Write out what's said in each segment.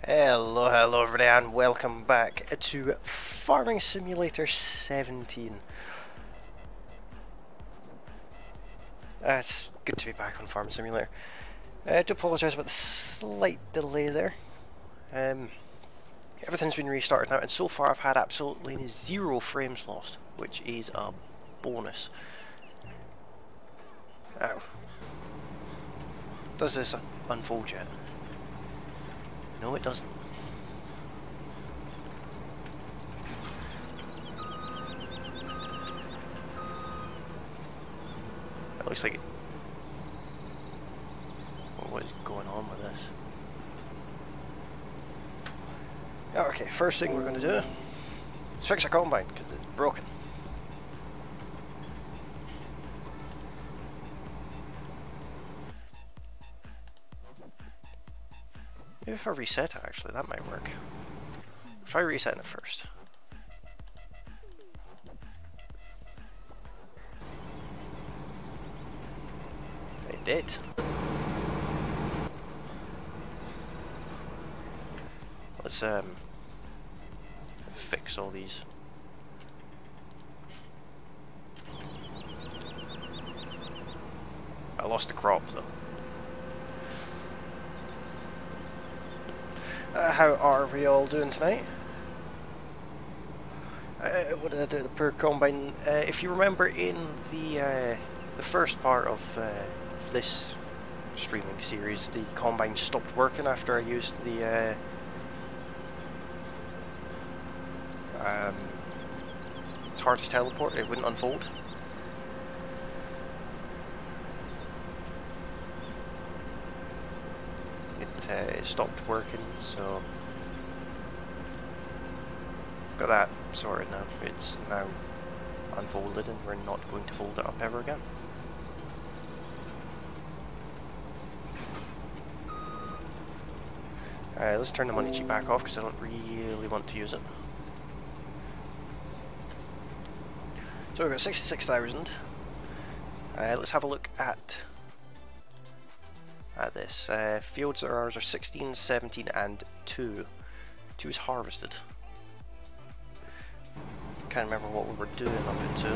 Hello everybody, and welcome back to Farming Simulator 17. It's good to be back on Farming Simulator. I do apologise about the slight delay there. Everything's been restarted now, and so far I've had absolutely 0 frames lost, which is a bonus. Ow. Does this unfold yet? No, it doesn't. It looks like it. What is going on with this? Okay, first thing we're going to do is fix our combine because it's broken. Maybe if I reset it, actually, that might work. Try resetting it first. It did. Let's fix all these. I lost the crop though. How are we all doing tonight? What did I do? The poor combine. If you remember in the first part of this streaming series, the combine stopped working after I used the TARDIS teleport. It wouldn't unfold. It stopped working, so got that sorted now. It's now unfolded and we're not going to fold it up ever again. Let's turn the money cheat back off because I don't really want to use it. So we've got 66,000. Let's have a look at this. Fields are ours are 16, 17 and 2. 2 is harvested. Can't remember what we were doing up into.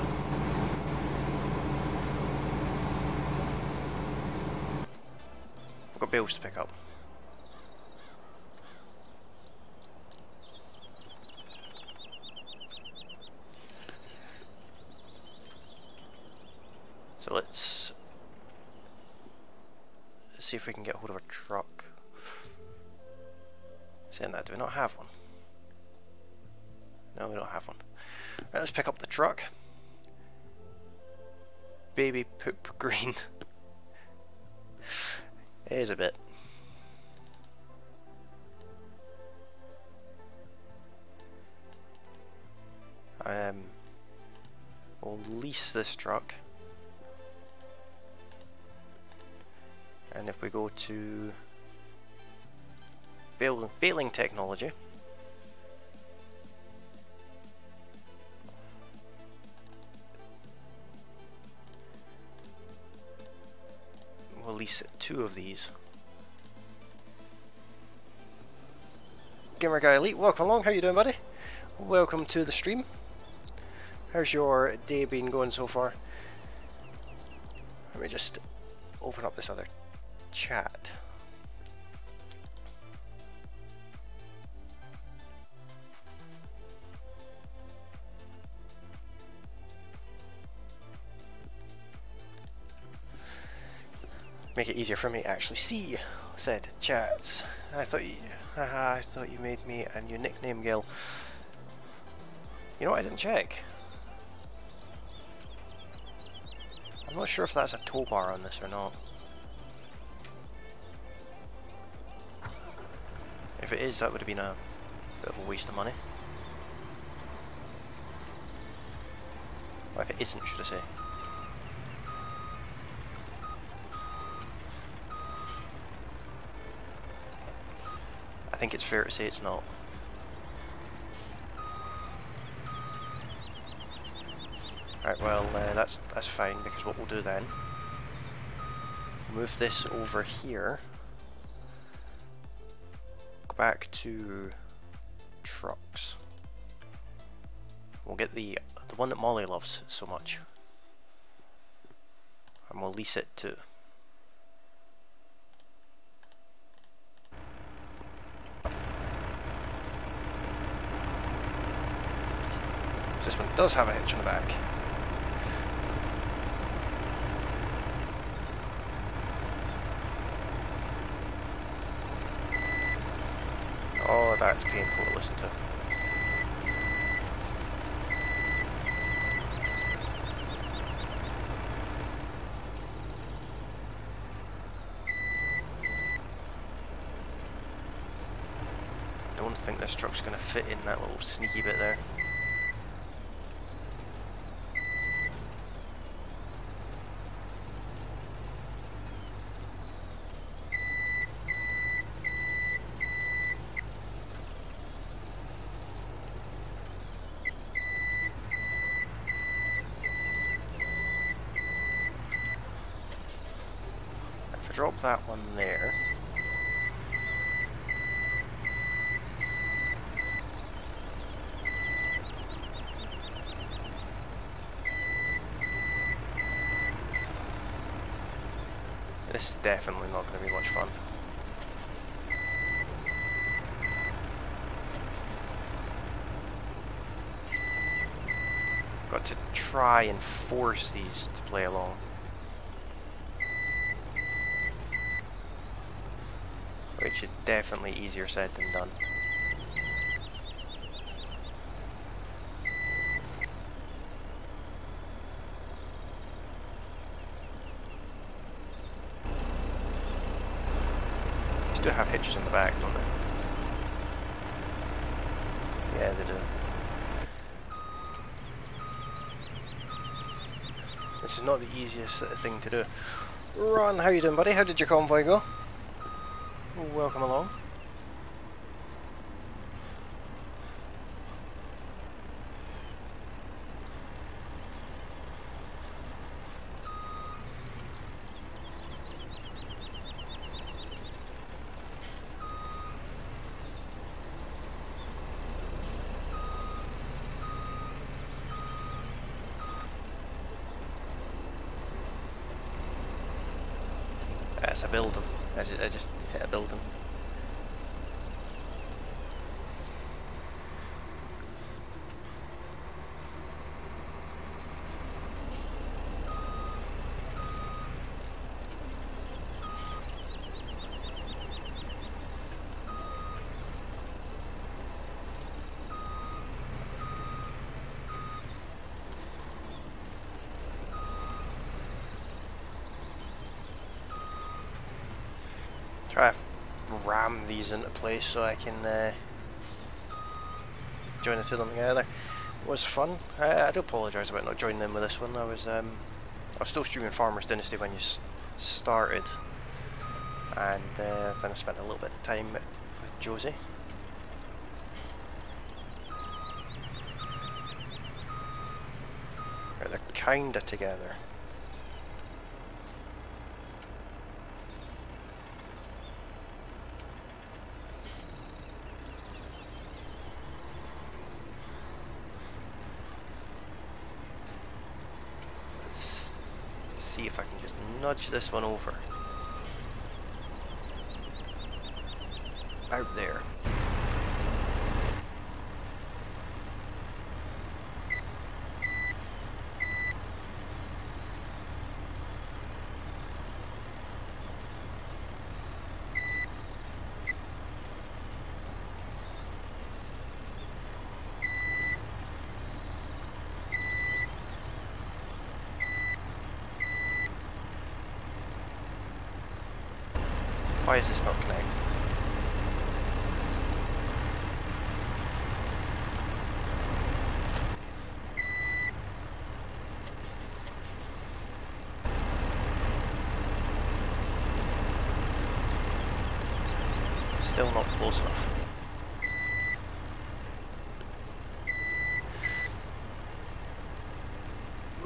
We've got bills to pick up. So let's see if we can get hold of a truck. Saying that, do we not have one? No, we don't have one. Right, let's pick up the truck. Baby poop green. It is a bit. We'll lease this truck. And if we go to baling technology, we'll lease 2 of these. Gamer Guy Elite, welcome along. How you doing, buddy? Welcome to the stream. How's your day been going so far? Let me just open up this other chat. Make it easier for me to actually see said chats. I thought you made me a new nickname, Gil. You know what, I didn't check. I'm not sure if that's a tow bar on this or not. If it is, that would have been a bit of a waste of money. Or if it isn't, should I say. I think it's fair to say it's not. Right, well, that's fine, because what we'll do then, move this over here, go back to trucks. We'll get the one that Molly loves so much, and we'll lease it too. This one does have a hitch on the back. Oh, that's painful to listen to. I don't think this truck's going to fit in that little sneaky bit there. If I drop that one there, this is definitely not going to be much fun. Got to try and force these to play along. Which is definitely easier said than done. These do have hitches in the back, don't they? Yeah, they do. This is not the easiest thing to do. Ron, how you doing, buddy? How did your convoy go? Welcome along. That's a building. I just hit a building. Try to ram these into place so I can join the two of them together. It was fun. I do apologise about not joining in with this one. I was still streaming Farmer's Dynasty when you started, and then I spent a little bit of time with Josie. Right, they're kinda together. See if I can just nudge this one over. Out there. Why is this not connected? Still not close enough.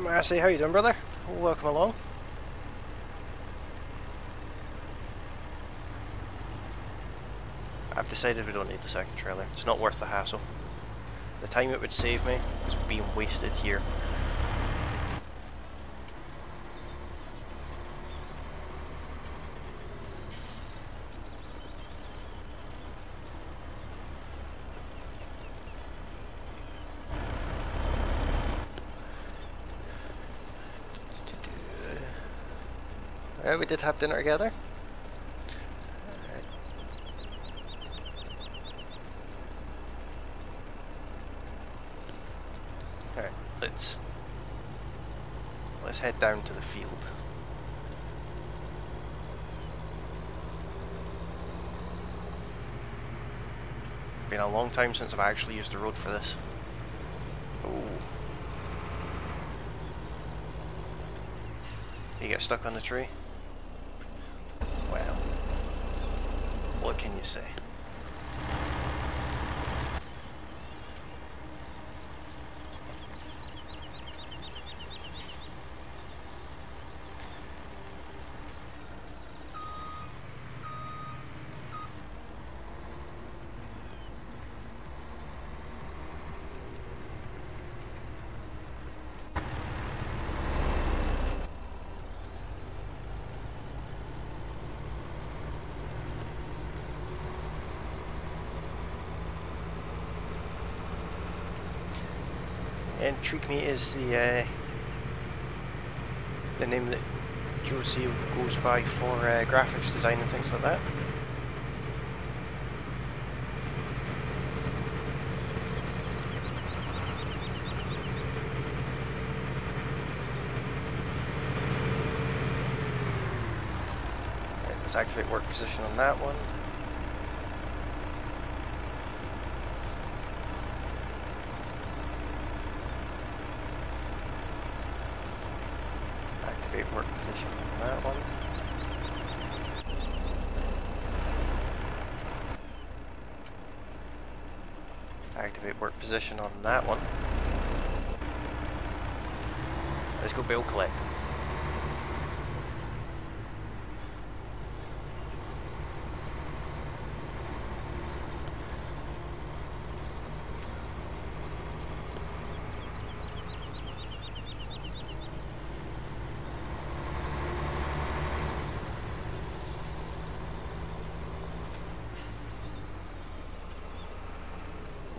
Massey, how you doing, brother? Welcome along. I've decided we don't need the second trailer. It's not worth the hassle. The time it would save me is being wasted here. We did have dinner together. Alright, let's head down to the field. Been a long time since I've actually used the road for this. Ooh. You get stuck on the tree? Well, what can you say? And Trick Me is the name that Josie goes by for graphics design and things like that. Right, let's activate work position on that one. Work position on that one. Activate work position on that one. Let's go bill collecting.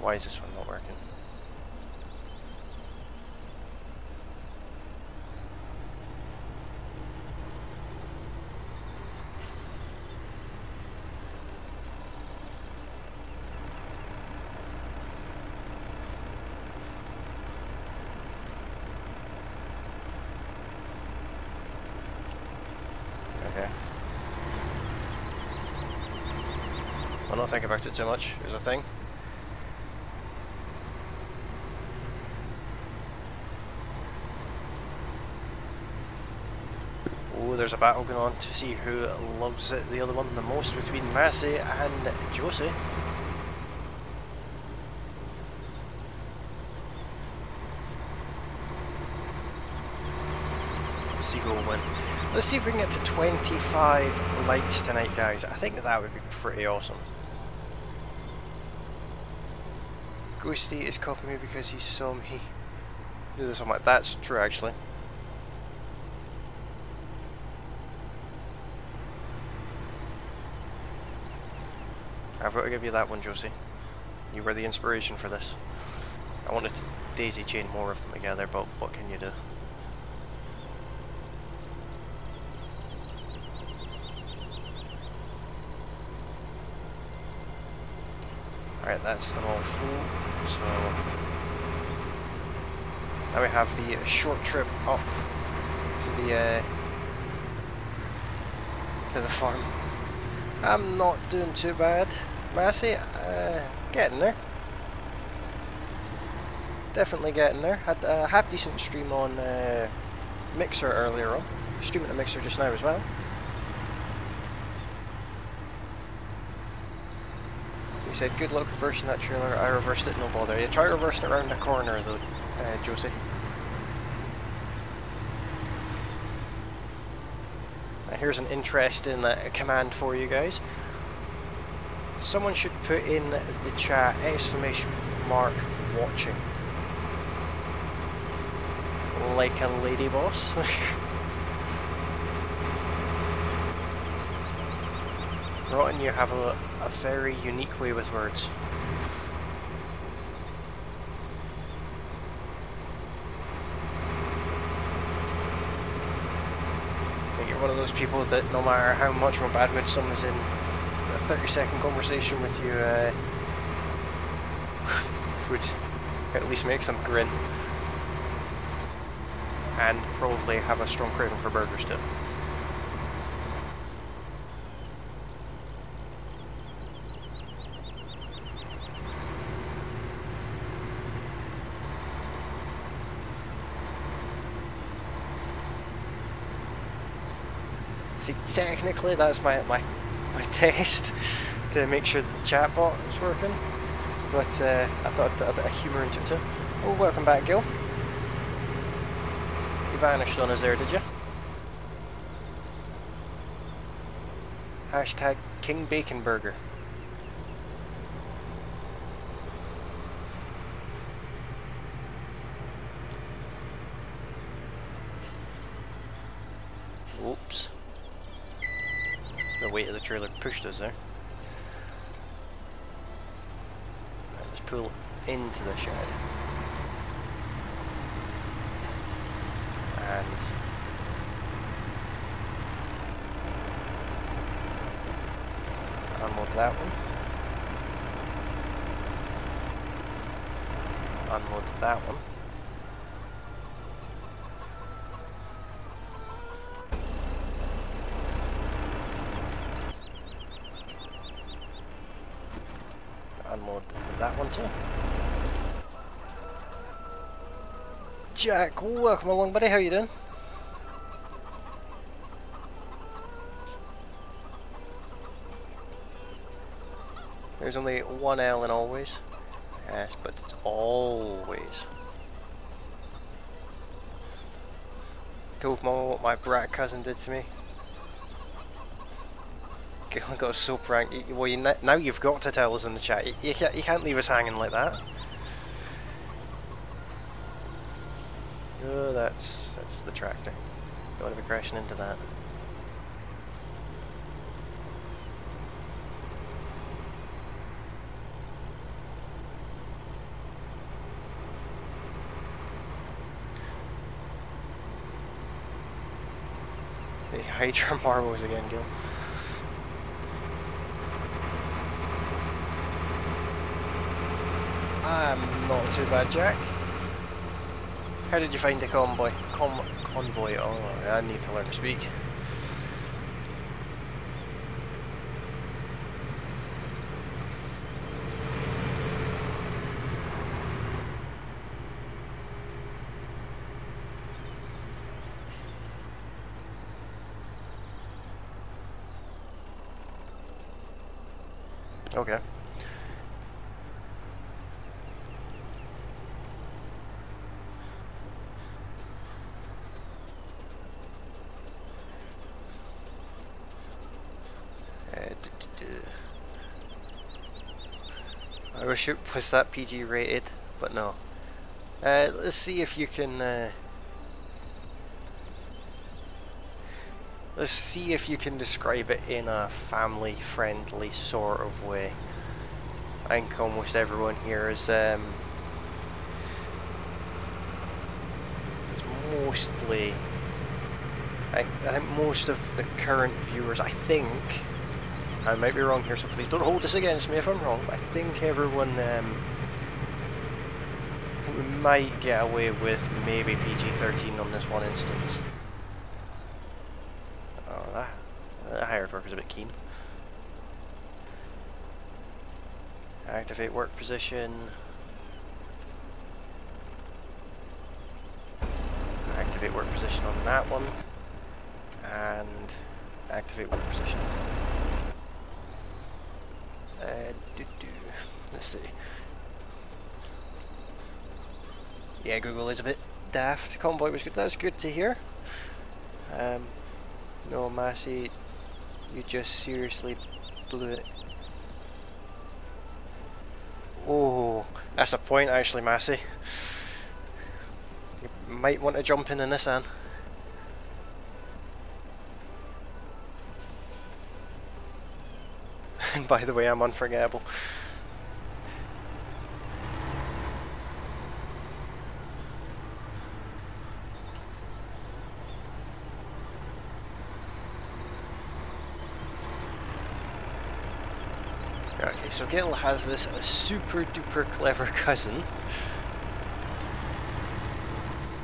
Why is this one not working? Okay. I'll not think about it too much, is a thing. There's a battle going on to see who loves it, the other one the most, between Massey and Josie. Let's see who will win. Let's see if we can get to 25 likes tonight, guys. I think that would be pretty awesome. Ghosty is copying me because he saw me do this. I'm like, that's true actually. I've got to give you that one, Josie. You were the inspiration for this. I wanted to daisy chain more of them together, but what can you do? Alright, that's them all full. So now we have the short trip up to the farm. I'm not doing too bad, Massey. Getting there. Definitely getting there. Had a half decent stream on Mixer earlier on. Streaming to Mixer just now as well. He said, good luck reversing that trailer. I reversed it, no bother. You try reversing it around the corner though, Josie. here's an interesting command for you guys. Someone should put in the chat !" watching. Like a lady boss. Rotten, you have a very unique way with words. You're one of those people that no matter how much of a bad mood someone's in, a 30-second conversation with you would at least make them grin. And probably have a strong craving for burgers too. See, technically that's my test to make sure the chatbot is working, but I thought I'd put a bit of humour into it too. Oh, welcome back, Gil. You vanished on us there, did you? Hashtag King Bacon Burger. Oops. The weight of the trailer pushed us there. Right, let's pull into the shed. And unload that one. Unload that one. Unload that one too. Jack, welcome along, buddy. How you doing? There's only one L in always. Yes, but it's always. Told Mama what my brat cousin did to me. I got so pranked. Well, now you've got to tell us in the chat. You can't leave us hanging like that. Oh, that's the tractor. Don't want to be crashing into that. Hey, hide your marbles again, Gil. I'm not too bad, Jack. How did you find the convoy? Convoy? Oh, I need to learn to speak. Okay. I wish it was that PG rated, but no. Let's see if you can. Let's see if you can describe it in a family-friendly sort of way. I think almost everyone here is mostly. I think most of the current viewers, I might be wrong here, so please don't hold this against me if I'm wrong, but I think everyone, I think we might get away with maybe PG-13 on this one instance. Oh, that hired worker's a bit keen. Activate work position. Activate work position on that one. And activate work position. Let's see. Yeah, Google is a bit daft. Convoy was good. That's good to hear. No, Massey, you just seriously blew it. Oh, that's a point actually, Massey. You might want to jump in the Nissan. And by the way, I'm unforgettable. Okay, so Gil has this super duper clever cousin.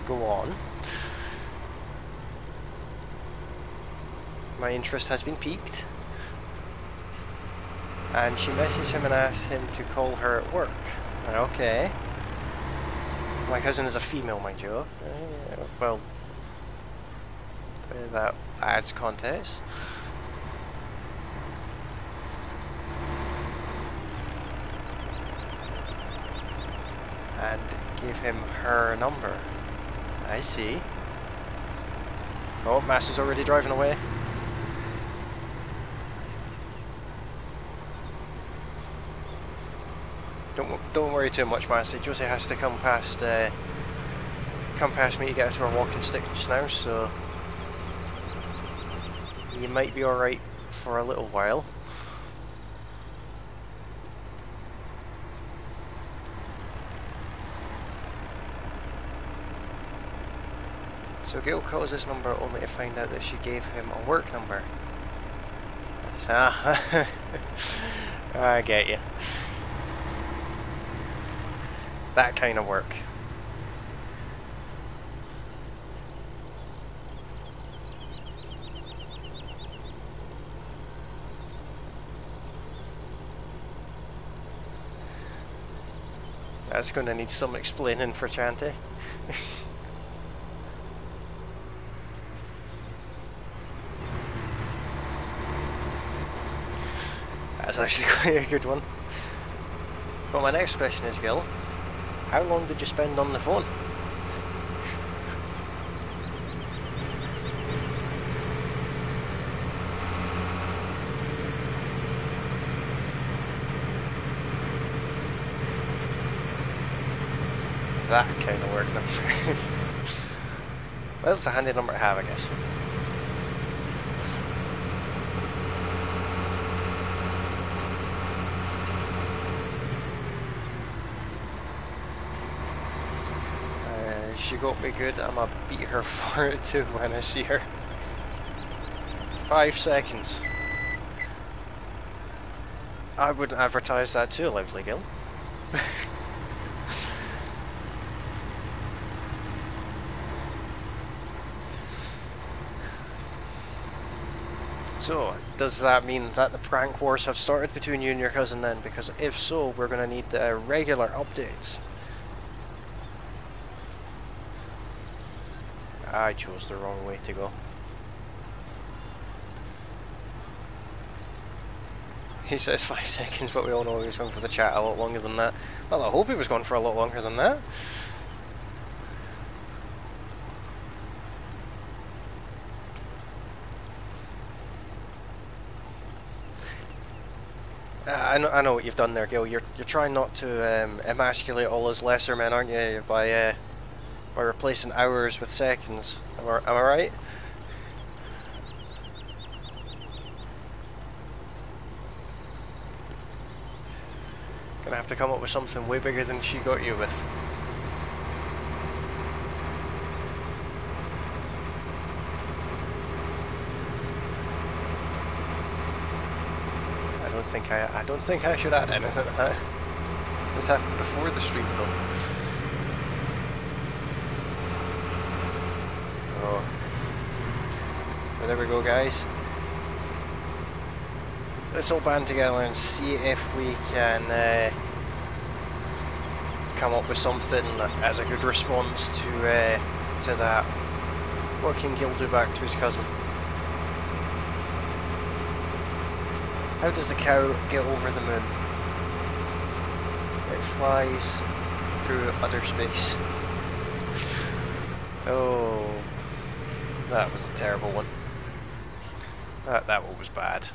Go on. My interest has been piqued. And she messages him and asks him to call her at work. Okay. My cousin is a female, mind you. Well, that adds context. And give him her number. I see. Oh, Massey's already driving away. Don't worry too much, Massey. Josie has to come past me to get to her walking stick just now, so you might be alright for a little while. So Gil calls this number only to find out that she gave him a work number. I get you. That kind of work. That's going to need some explaining for Chanty. That's actually quite a good one. But my next question is, Gil, how long did you spend on the phone? That kind of work number. Well, it's a handy number to have, I guess. She got me good. I'm gonna beat her for it too when I see her. 5 seconds. I would advertise that too, Lively Gil. So, does that mean that the prank wars have started between you and your cousin then? Because if so, we're going to need regular updates. I chose the wrong way to go. He says 5 seconds, but we all know he was going for the chat a lot longer than that. Well, I hope he was going for a lot longer than that. I know what you've done there, Gil. You're trying not to emasculate all us lesser men, aren't you? By replacing hours with seconds. Am I right? Gonna have to come up with something way bigger than she got you with. I don't think I should add anything to that. This happened before the stream though. Oh. Well, there we go, guys. Let's all band together and see if we can come up with something as a good response to that. What can Gil do back to his cousin? How does the cow get over the moon? It flies through utter space. Oh, that was a terrible one. That one was bad.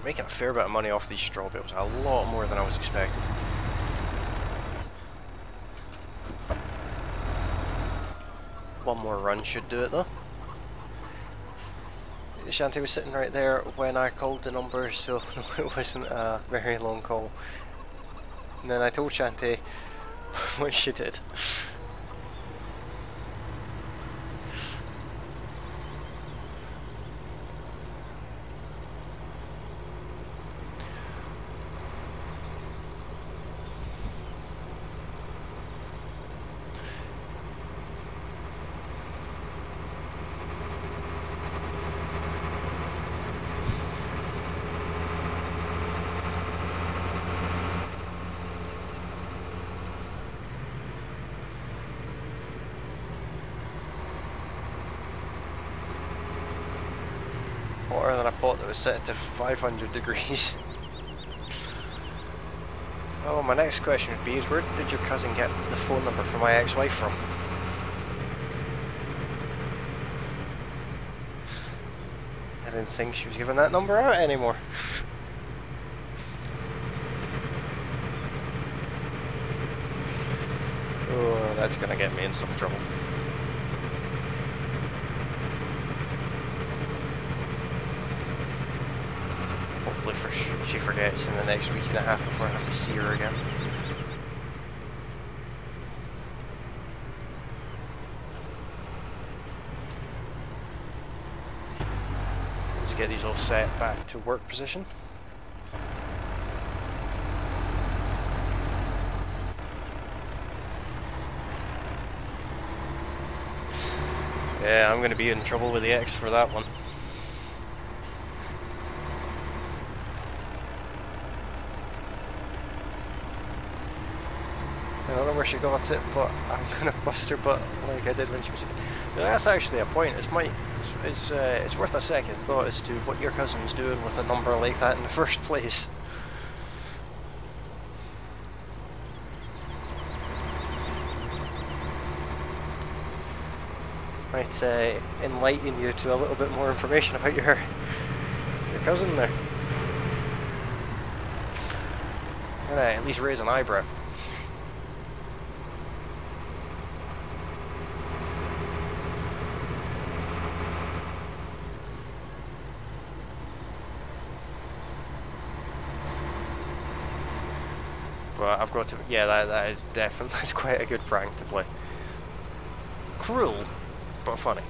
Making a fair bit of money off these straw bales, a lot more than I was expecting. One more run should do it though. Shantae was sitting right there when I called the number, so it wasn't a very long call. And then I told Shantae what she did. Hotter than a pot that was set to 500 degrees. Oh, my next question would be is where did your cousin get the phone number for my ex-wife from? I didn't think she was giving that number out anymore. Oh, that's gonna get me in some trouble. Hopefully she forgets in the next week and a half before I have to see her again. Let's get these all set back to work position. Yeah, I'm going to be in trouble with the X for that one. I don't know where she got it, but I'm gonna bust her butt like I did when she was. That's actually a point. It's worth a second thought as to what your cousin's doing with a number like that in the first place. Might enlighten you to a little bit more information about your cousin there. Gonna at least raise an eyebrow. But I've got to, yeah, that is definitely, that's quite a good prank to play. Cruel, but funny.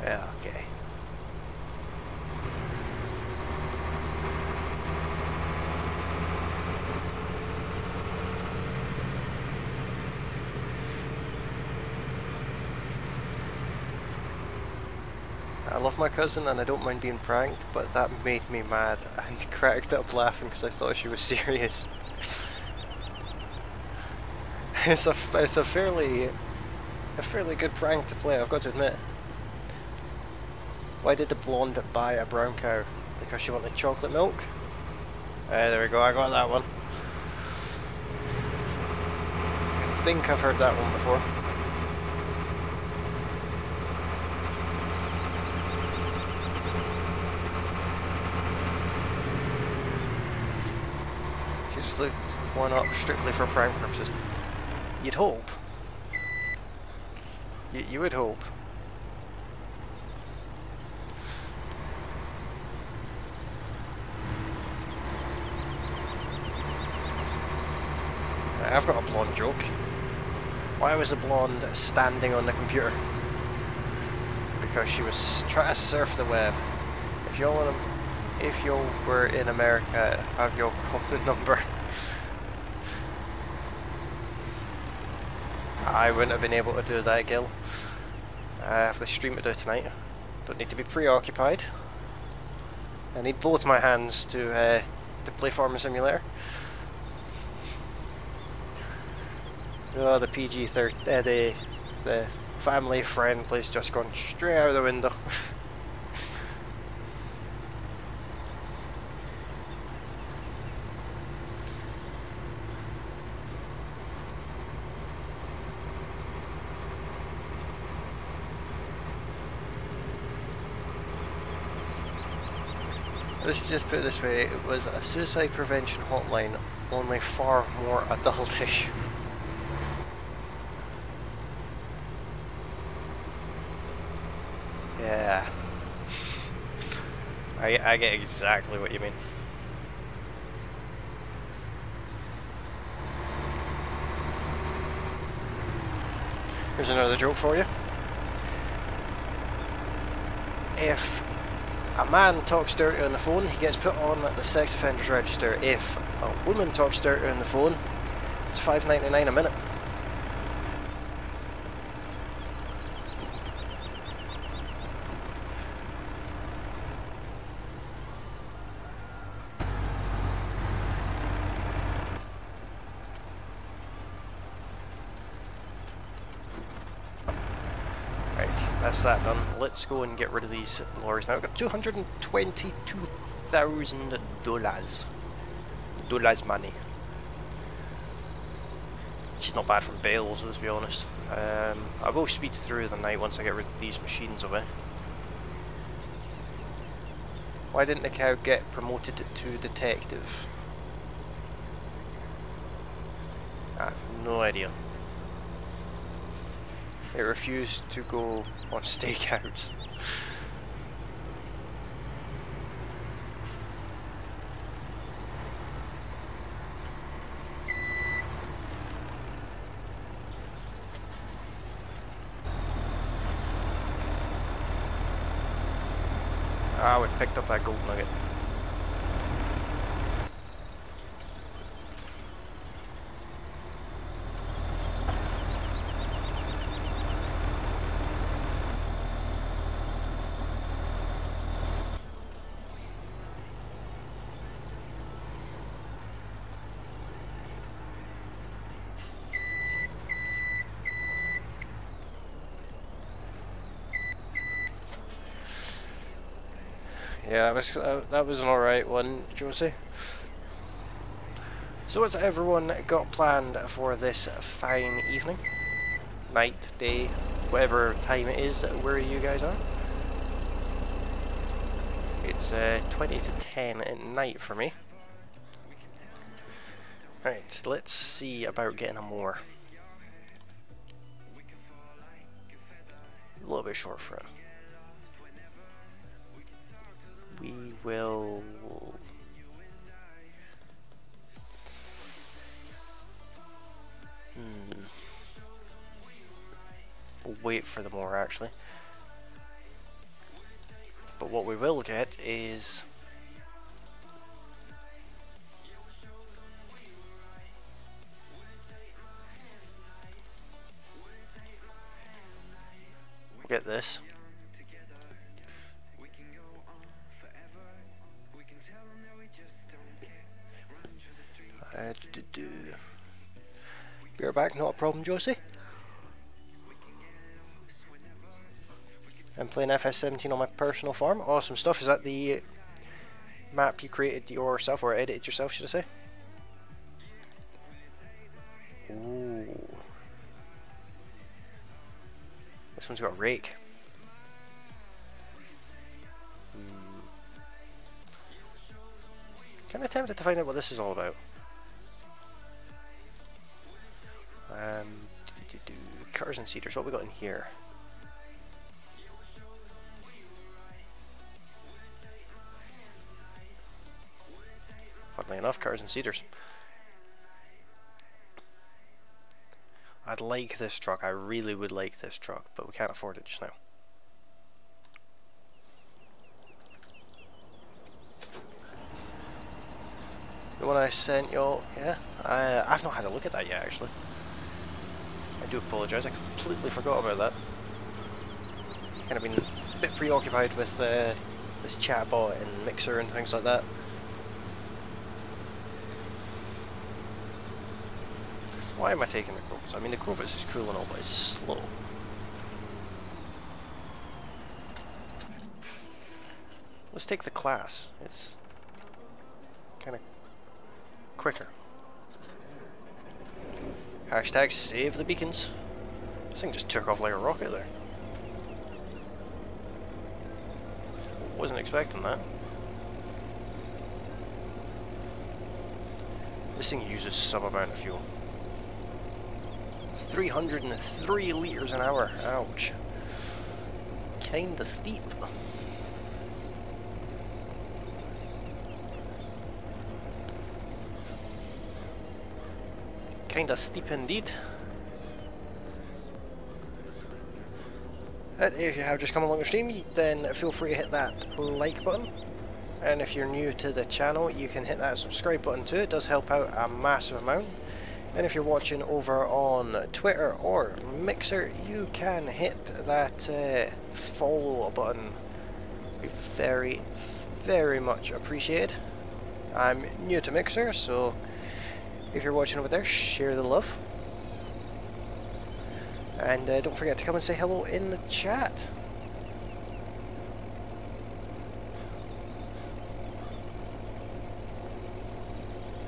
Yeah, okay. I love my cousin and I don't mind being pranked, but that made me mad and cracked up laughing because I thought she was serious. It's a fairly good prank to play, I've got to admit. Why did the blonde buy a brown cow? Because she wanted chocolate milk? There we go, I got that one. I think I've heard that one before. She just looked one up strictly for prank purposes. You'd hope. You would hope. I've got a blonde joke. Why was the blonde standing on the computer? Because she was trying to surf the web. If you were in America, have your call the number. I wouldn't have been able to do that, Gil. I have the stream to do tonight. Don't need to be preoccupied. I need both my hands to play Farming Simulator. Oh, the PG-13, the family friendly's just gone straight out of the window. Let's just put it this way, it was a suicide prevention hotline, only far more adultish. Yeah. I get exactly what you mean. Here's another joke for you. If a man talks dirty on the phone, he gets put on the sex offenders register. If a woman talks dirty on the phone, it's $5.99 a minute. That's that done. Let's go and get rid of these lorries now. We've got $222,000 money. Which is not bad from bales, let's be honest. I will speed through the night once I get rid of these machines away. Why didn't the cow get promoted to detective? I have no idea. It refused to go on stakeouts. Ah, we picked up that gold nugget. Yeah, that was an alright one, Josie. So what's everyone got planned for this fine evening? Night, day, whatever time it is where you guys are? It's 20 to 10 at night for me. Right, let's see about getting a mower. A little bit short for it. We will... We'll wait for the mower actually. But what we will get is... we'll get this. Be right back, not a problem, Josie. I'm playing FS17 on my personal farm. Awesome stuff. Is that the map you created yourself, or edited yourself, should I say? Ooh. This one's got a rake. Kind of tempted to find out what this is all about. Cutters and seeders, what we got in here? Funnily enough, cutters and seeders. I'd like this truck, I really would like this truck, but we can't afford it just now. The one I sent y'all, yeah? I've not had a look at that yet actually. I do apologise, I completely forgot about that. Kind of been a bit preoccupied with this chatbot and Mixer and things like that. Why am I taking the Corvus? I mean, the Corvus is cool and all, but it's slow. Let's take the class. It's kind of quicker. Hashtag save the beacons. This thing just took off like a rocket there. Wasn't expecting that. This thing uses some amount of fuel. 303 litres an hour. Ouch. Kinda steep. Kinda steep indeed. And if you have just come along the stream, then feel free to hit that like button. And if you're new to the channel, you can hit that subscribe button too. It does help out a massive amount. And if you're watching over on Twitter or Mixer, you can hit that follow button. Be very, very much appreciated. I'm new to Mixer, so if you're watching over there, share the love. And don't forget to come and say hello in the chat.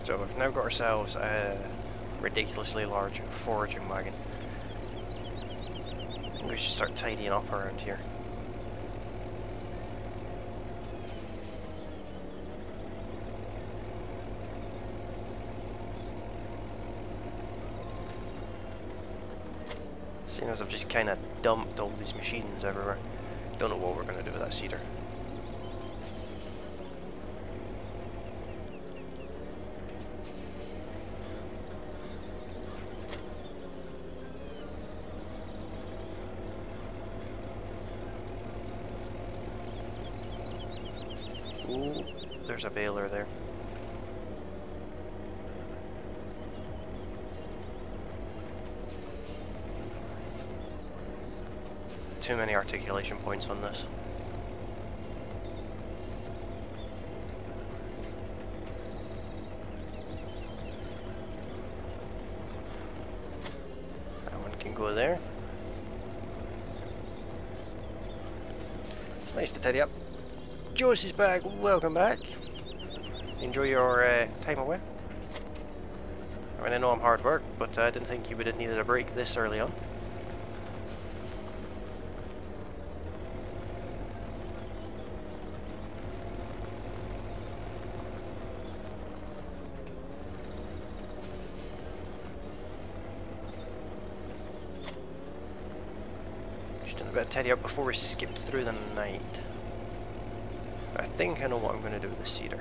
So we've now got ourselves a ridiculously large foraging wagon. I think we should start tidying up around here. Seeing as I've just kind of dumped all these machines everywhere. Don't know what we're going to do with that cedar. Ooh, there's a baler there. Too many articulation points on this. That one can go there. It's nice to tidy up. Josie's back, welcome back. Enjoy your time away. I mean, I know I'm hard work, but I didn't think you would have needed a break this early on. Tidy up before we skip through the night. I think I know what I'm going to do with the cedar.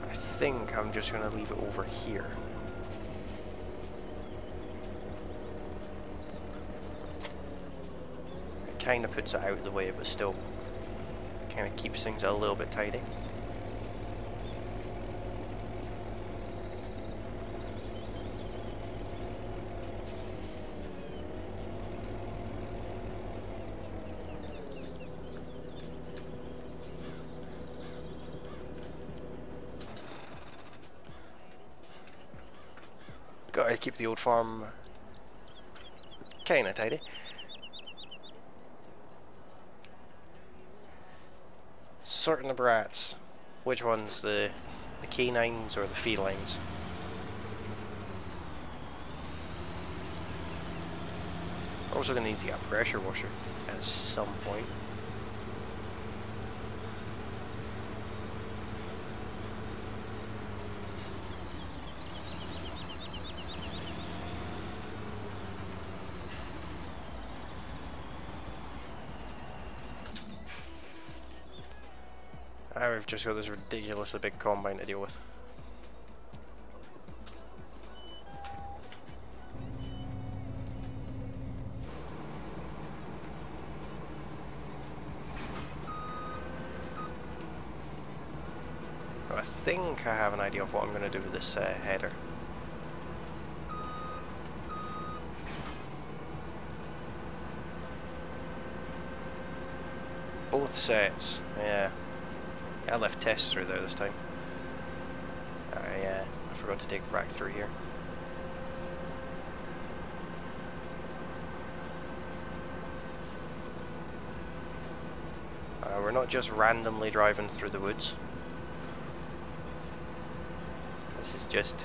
I think I'm just going to leave it over here. It kind of puts it out of the way, but still kind of keeps things a little bit tidy. Gotta keep the old farm kinda tidy. Sorting the brats. Which one's the canines or the felines? Also gonna need to get a pressure washer at some point. Now we've just got this ridiculously big combine to deal with. think I have an idea of what I'm going to do with this header. Both sets, yeah. I left tests through there this time. I forgot to take it back through here. We're not just randomly driving through the woods. This is just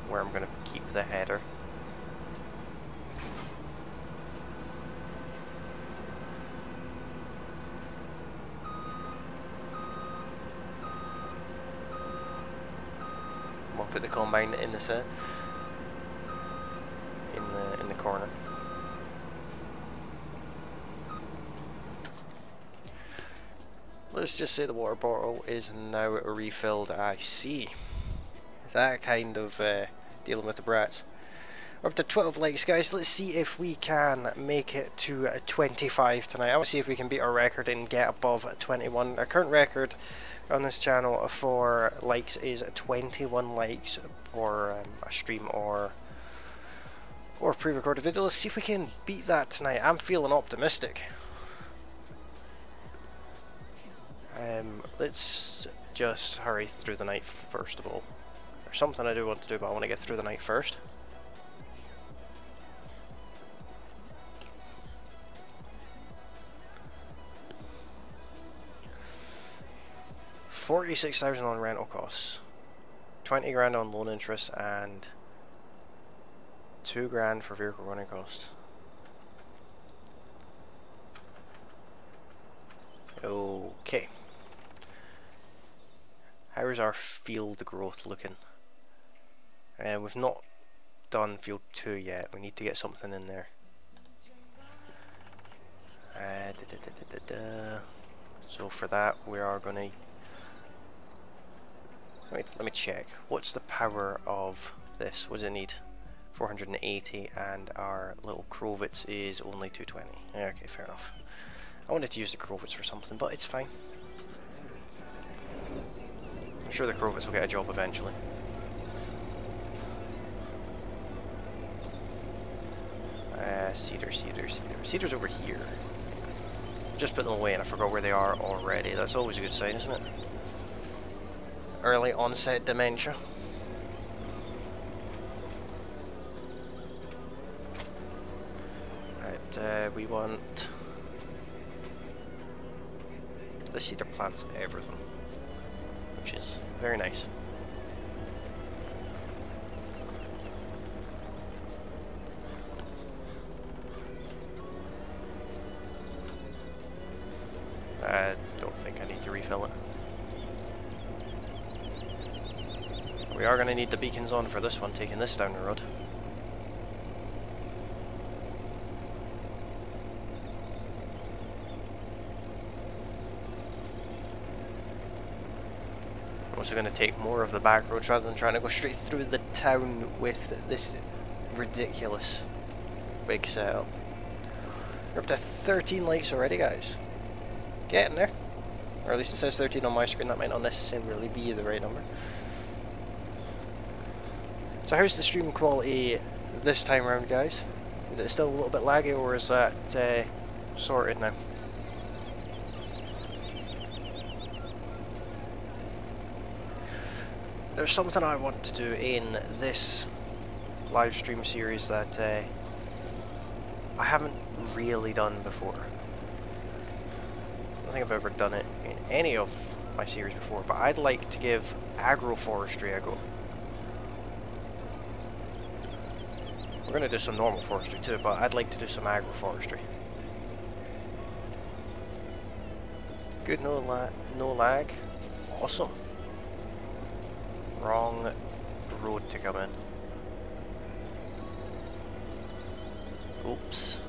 where I'm going to keep the header. We'll put the combine in the set, in the corner. Let's just say the water bottle is now refilled. I see. That kind of dealing with the brats. We're up to 12 likes, guys. Let's see if we can make it to 25 tonight. I want to see if we can beat our record and get above 21. Our current record on this channel for likes is 21 likes for a stream or pre-recorded video. Let's see if we can beat that tonight. I'm feeling optimistic. Let's just hurry through the night first of all. There's something I do want to do, but I want to get through the night first. $46,000 on rental costs, 20 grand on loan interest, and 2 grand for vehicle running costs. Okay. How's our field growth looking? We've not done field 2 yet. We need to get something in there. So for that we are going to... Let me check. What's the power of this? What does it need? 480, and our little Krovitz is only 220. Okay, fair enough. I wanted to use the Krovitz for something, but it's fine. I'm sure the Krovitz will get a job eventually. Cedar's over here. Just put them away and I forgot where they are already. That's always a good sign, isn't it? Early onset dementia. Right, we want... The cedar plants everything, which is very nice. I don't think I need to refill it. We are going to need the beacons on for this one, taking this down the road. I'm also going to take more of the back roads rather than trying to go straight through the town with this ridiculous big setup. We're up to 13 likes already, guys. Getting there. Or at least it says 13 on my screen. That might not necessarily be the right number. So how's the stream quality this time around, guys? Is it still a little bit laggy, or is that sorted now? There's something I want to do in this live stream series that I haven't really done before. I don't think I've ever done it in any of my series before, but I'd like to give agroforestry a go. We're going to do some normal forestry too, but I'd like to do some agroforestry. Good, no lag. Awesome. Wrong road to come in. Oops.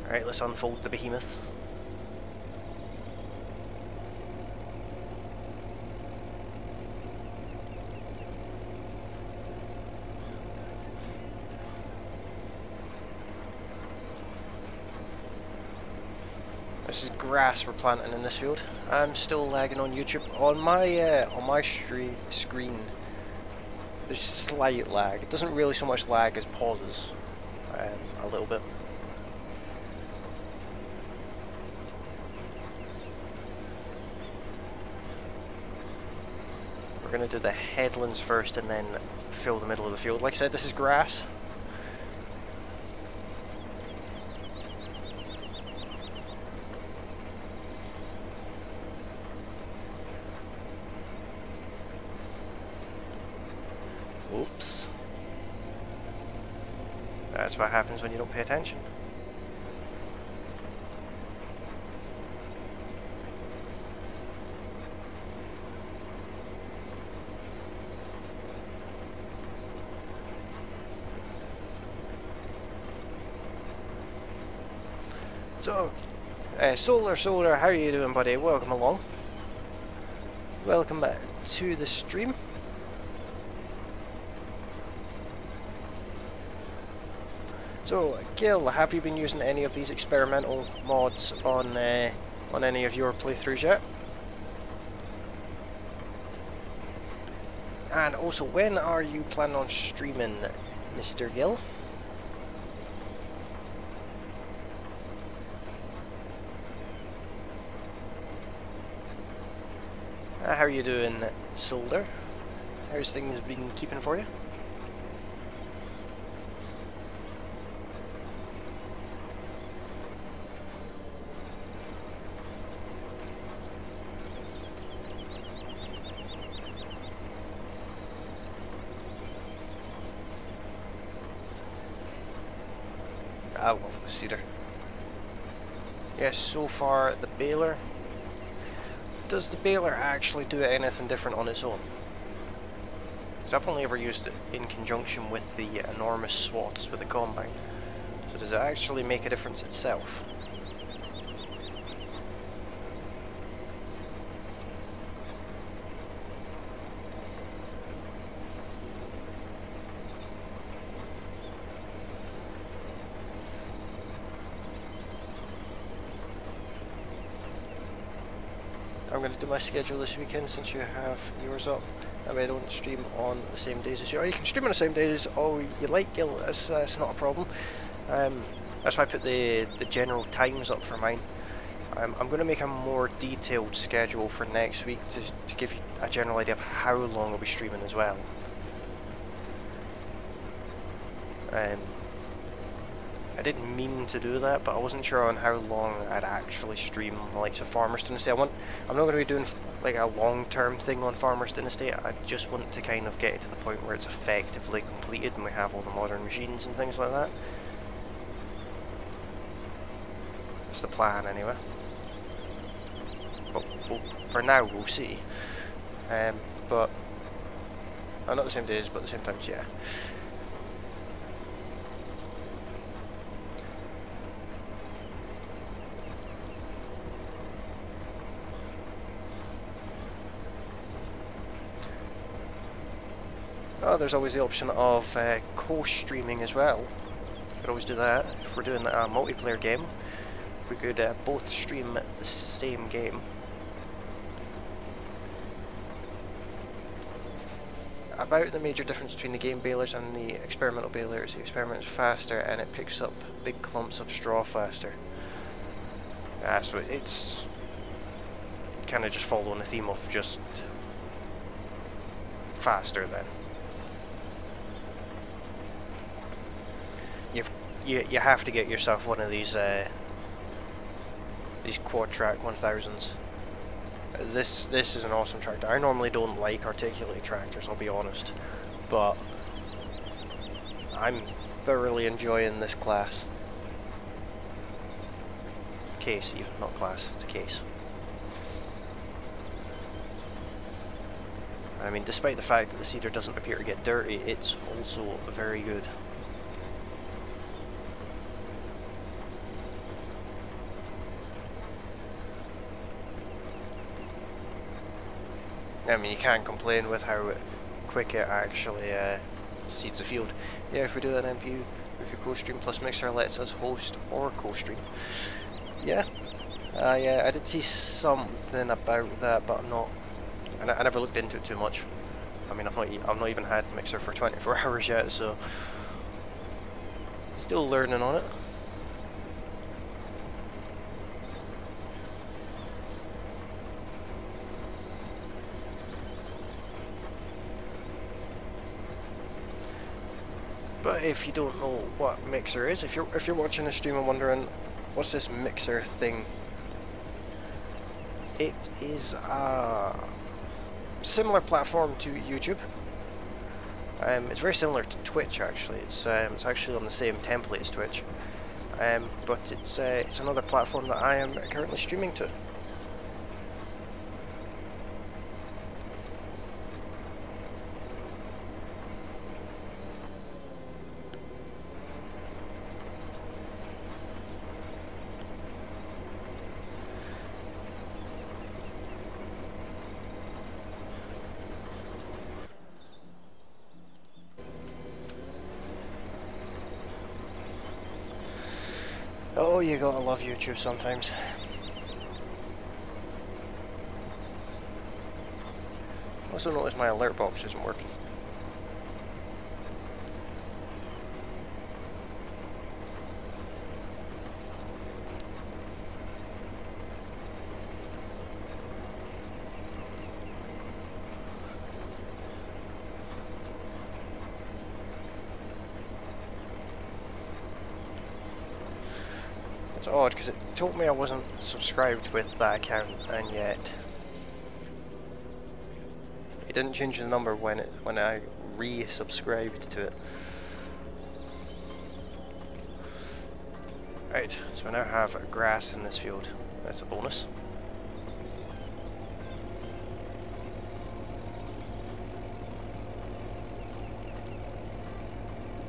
Alright, let's unfold the behemoth. This is grass we're planting in this field. I'm still lagging on YouTube. On my screen, there's slight lag. It doesn't really so much lag as pauses, a little bit. We're going to do the headlands first and then fill the middle of the field. Like I said, this is grass. Oops. That's what happens when you don't pay attention. So, Solar, how are you doing, buddy? Welcome along. Welcome back to the stream. So, Gil, have you been using any of these experimental mods on any of your playthroughs yet? And also, when are you planning on streaming, Mr. Gil? How are you doing, Solder? How's things been keeping for you? I love the cedar. Yes, so far the baler. Does the baler actually do anything different on its own? Because I've only ever used it in conjunction with the enormous swaths with the combine. So does it actually make a difference itself? I'm going to do my schedule this weekend since you have yours up. I mean, I don't stream on the same days as you. Or you can stream on the same days all you like, Gil. That's not a problem. That's why I put the general times up for mine. I'm going to make a more detailed schedule for next week to give you a general idea of how long I'll be streaming as well. I didn't mean to do that, but I wasn't sure on how long I'd actually stream the likes of Farmers Dynasty. I'm not going to be doing like a long-term thing on Farmers Dynasty. I just want to kind of get it to the point where it's effectively completed and we have all the modern machines and things like that. That's the plan anyway. But for now we'll see. But not the same days, but at the same times, yeah. Oh, there's always the option of co-streaming as well. We could always do that. If we're doing a multiplayer game, we could both stream the same game. About the major difference between the game balers and the experimental balers: the experiment is faster and it picks up big clumps of straw faster. So it's kind of just following the theme of just faster then. You have to get yourself one of these quad track 1000s. This is an awesome tractor. I normally don't like articulated tractors, I'll be honest, but I'm thoroughly enjoying this class. Case even, not class, it's a case. I mean, despite the fact that the cedar doesn't appear to get dirty, it's also very good. I mean, you can't complain with how quick it actually seeds the field. Yeah, if we do an MPU, we could co-stream, plus Mixer lets us host or co-stream. Yeah, Yeah, I did see something about that, but I never looked into it too much. I mean, I've not even had Mixer for 24 hours yet, so still learning on it. But if you don't know what Mixer is, if you're watching a stream and wondering what's this Mixer thing, it is a similar platform to YouTube. It's very similar to Twitch actually. It's actually on the same template as Twitch, but it's another platform that I am currently streaming to. Oh, you gotta love YouTube sometimes. Also notice my alert box isn't working. It's odd because it told me I wasn't subscribed with that account, and yet it didn't change the number when I re-subscribed to it. Right, so I now have grass in this field. That's a bonus.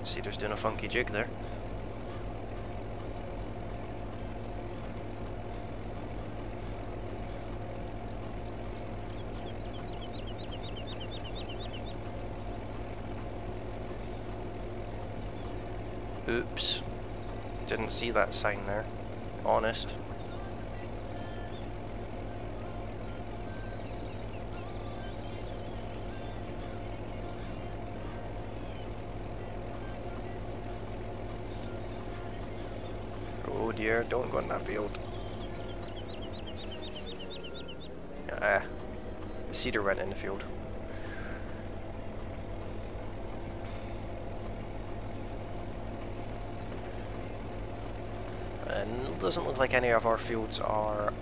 Cedar's doing a funky jig there. Oops. Didn't see that sign there. Honest. Oh dear, don't go in that field. The cedar went in the field. And it doesn't look like any of our fields are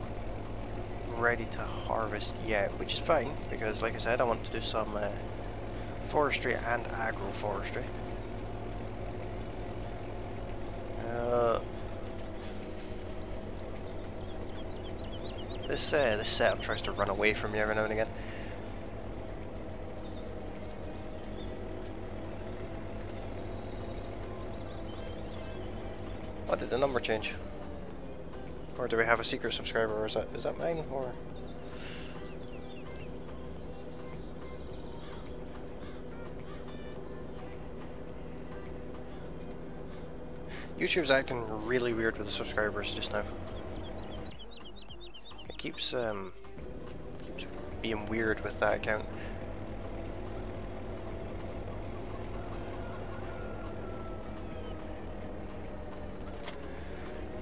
ready to harvest yet, which is fine, because like I said, I want to do some forestry and agroforestry. This setup tries to run away from you every now and again. What, did the number change? Or do we have a secret subscriber, or is that mine, or? YouTube's acting really weird with the subscribers just now. It keeps being weird with that account.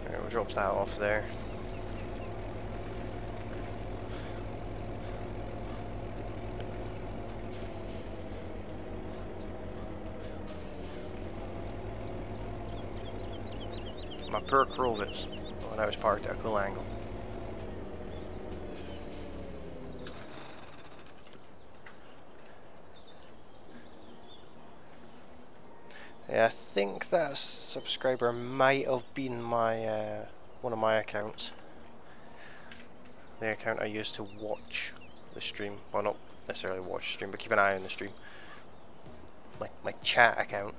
Alright, we'll drop that off there. My poor Crovitz when I was parked at a cool angle. Yeah, I think that subscriber might have been my one of my accounts. The account I used to watch the stream. Well, not necessarily watch the stream, but keep an eye on the stream. My chat account.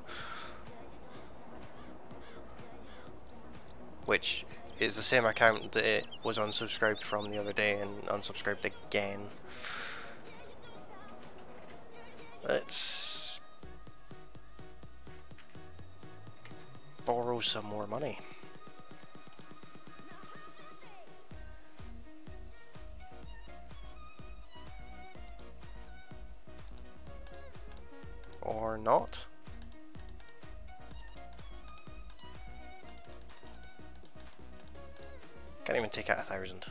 Which is the same account that it was unsubscribed from the other day and unsubscribed again. Let's borrow some more money. or not. Can't even take out 1,000.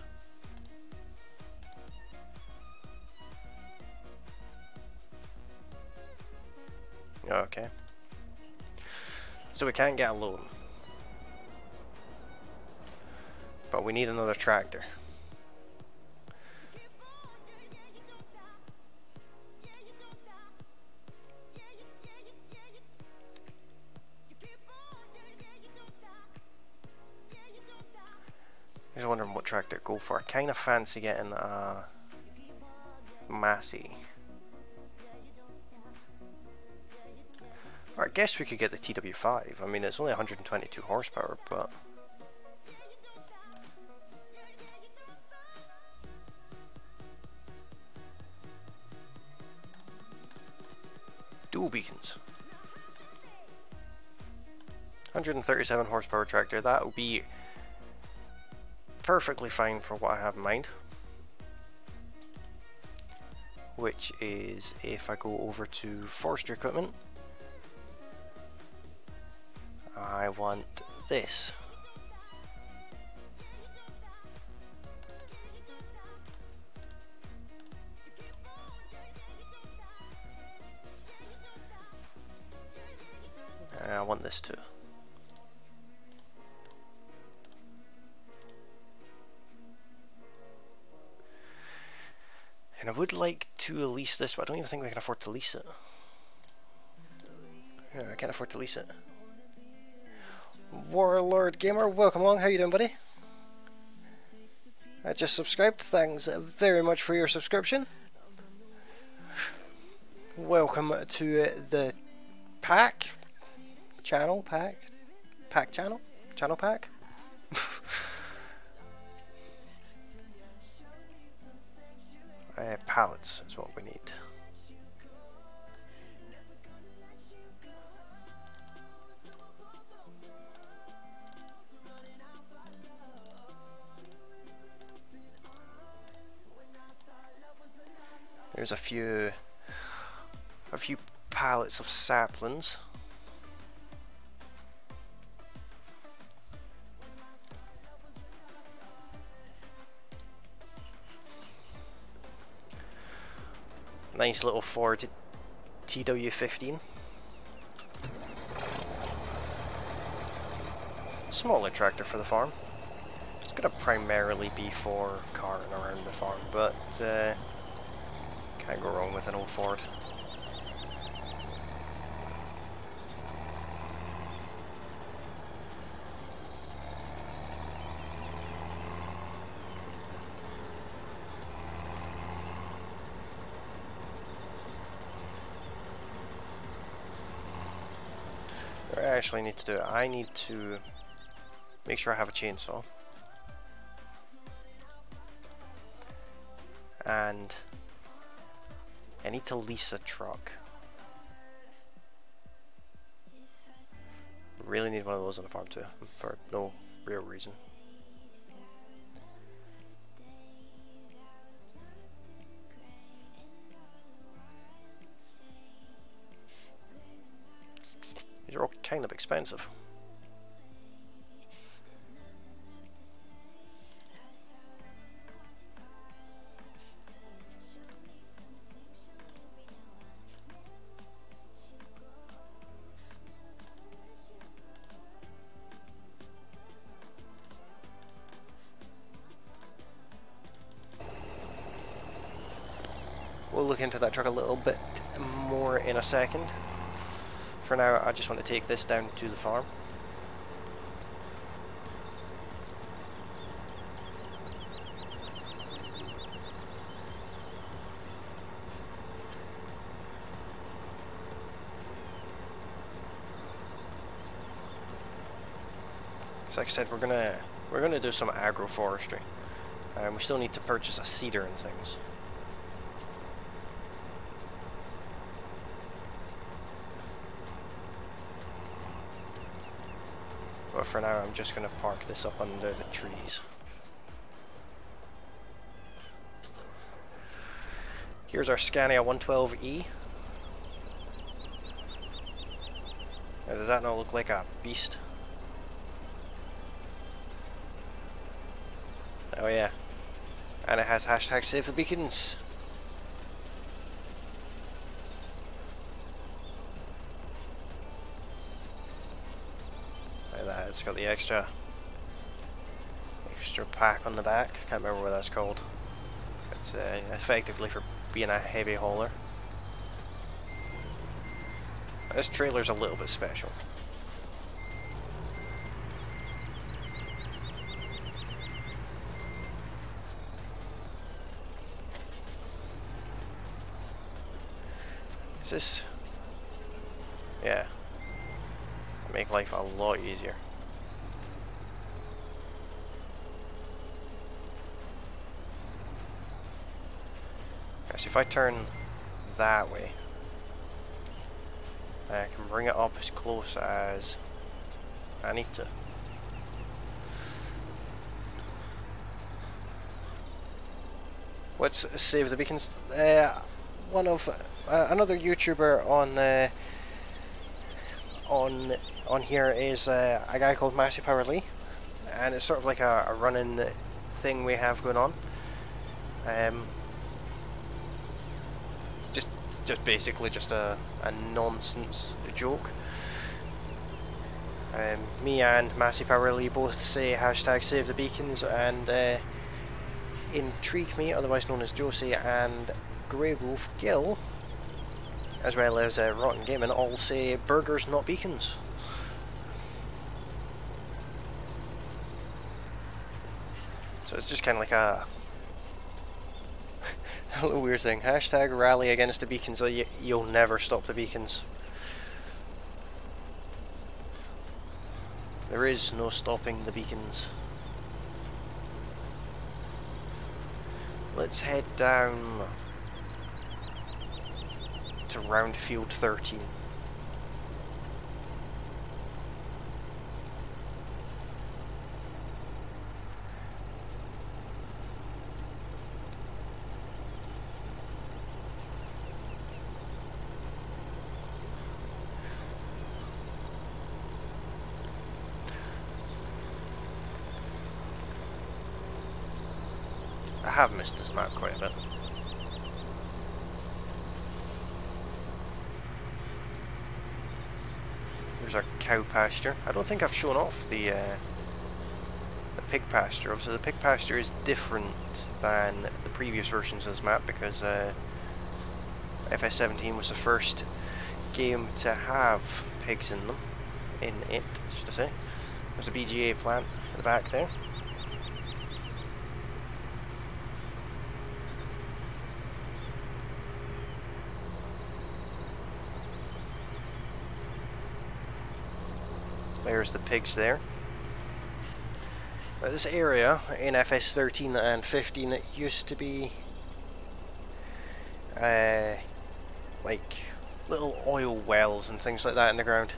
Okay. So we can't get a loan. But we need another tractor. I was wondering what tractor to go for. I kind of fancy getting a Massey. Or I guess we could get the TW5. I mean, it's only 122 horsepower, but... dual beacons. 137 horsepower tractor. That will be perfectly fine for what I have in mind. Which is, if I go over to forestry equipment, I want this. And I want this too. And I would like to lease this, but I don't even think we can afford to lease it. Yeah, I can't afford to lease it. Warlord Gamer, welcome along. How you doing, buddy? I just subscribed. Thanks very much for your subscription. Welcome to the pack channel. Pack channel pack. Pallets is what we need. There's a few pallets of saplings. Nice little Ford TW15. Smaller tractor for the farm. It's gonna primarily be for carting around the farm, but can't go wrong with an old Ford. What I actually need to do, I need to make sure I have a chainsaw. And I need to lease a truck. Really need one of those on the farm too, for no real reason. These are all kind of expensive. We'll look into that truck a little bit more in a second. For now, I just want to take this down to the farm. So like I said, we're gonna do some agroforestry. We still need to purchase a seeder and things. But for now, I'm just going to park this up under the trees. Here's our Scania 112E. Now, does that not look like a beast? Oh yeah. And it has hashtag save the beacons. Like that, it's got the extra pack on the back. Can't remember what that's called. It's effectively for being a heavy hauler. This trailer's a little bit special. Is this... yeah. Make life a lot easier. So if I turn that way, I can bring it up as close as I need to. What's Save the Beacons? One of another YouTuber on here is a guy called Massey Power Lee, and it's sort of like a running thing we have going on. It's just basically just a nonsense joke. Me and Massey Power Lee both say hashtag save the beacons, and Intrigue Me, otherwise known as Josie, and Grey Wolf Gil, as well as Rotten Gaming, all say burgers not beacons. So it's just kind of like a little weird thing. Hashtag rally against the beacons, so you'll never stop the beacons. There is no stopping the beacons. Let's head down to round field 13. I have missed this map quite a bit. There's our cow pasture. I don't think I've shown off the pig pasture. Obviously the pig pasture is different than the previous versions of this map because FS17 was the first game to have pigs in them. In it, should I say. There's a BGA plant at the back there. There's the pigs there. Now this area in FS13 and 15, it used to be like little oil wells and things like that in the ground.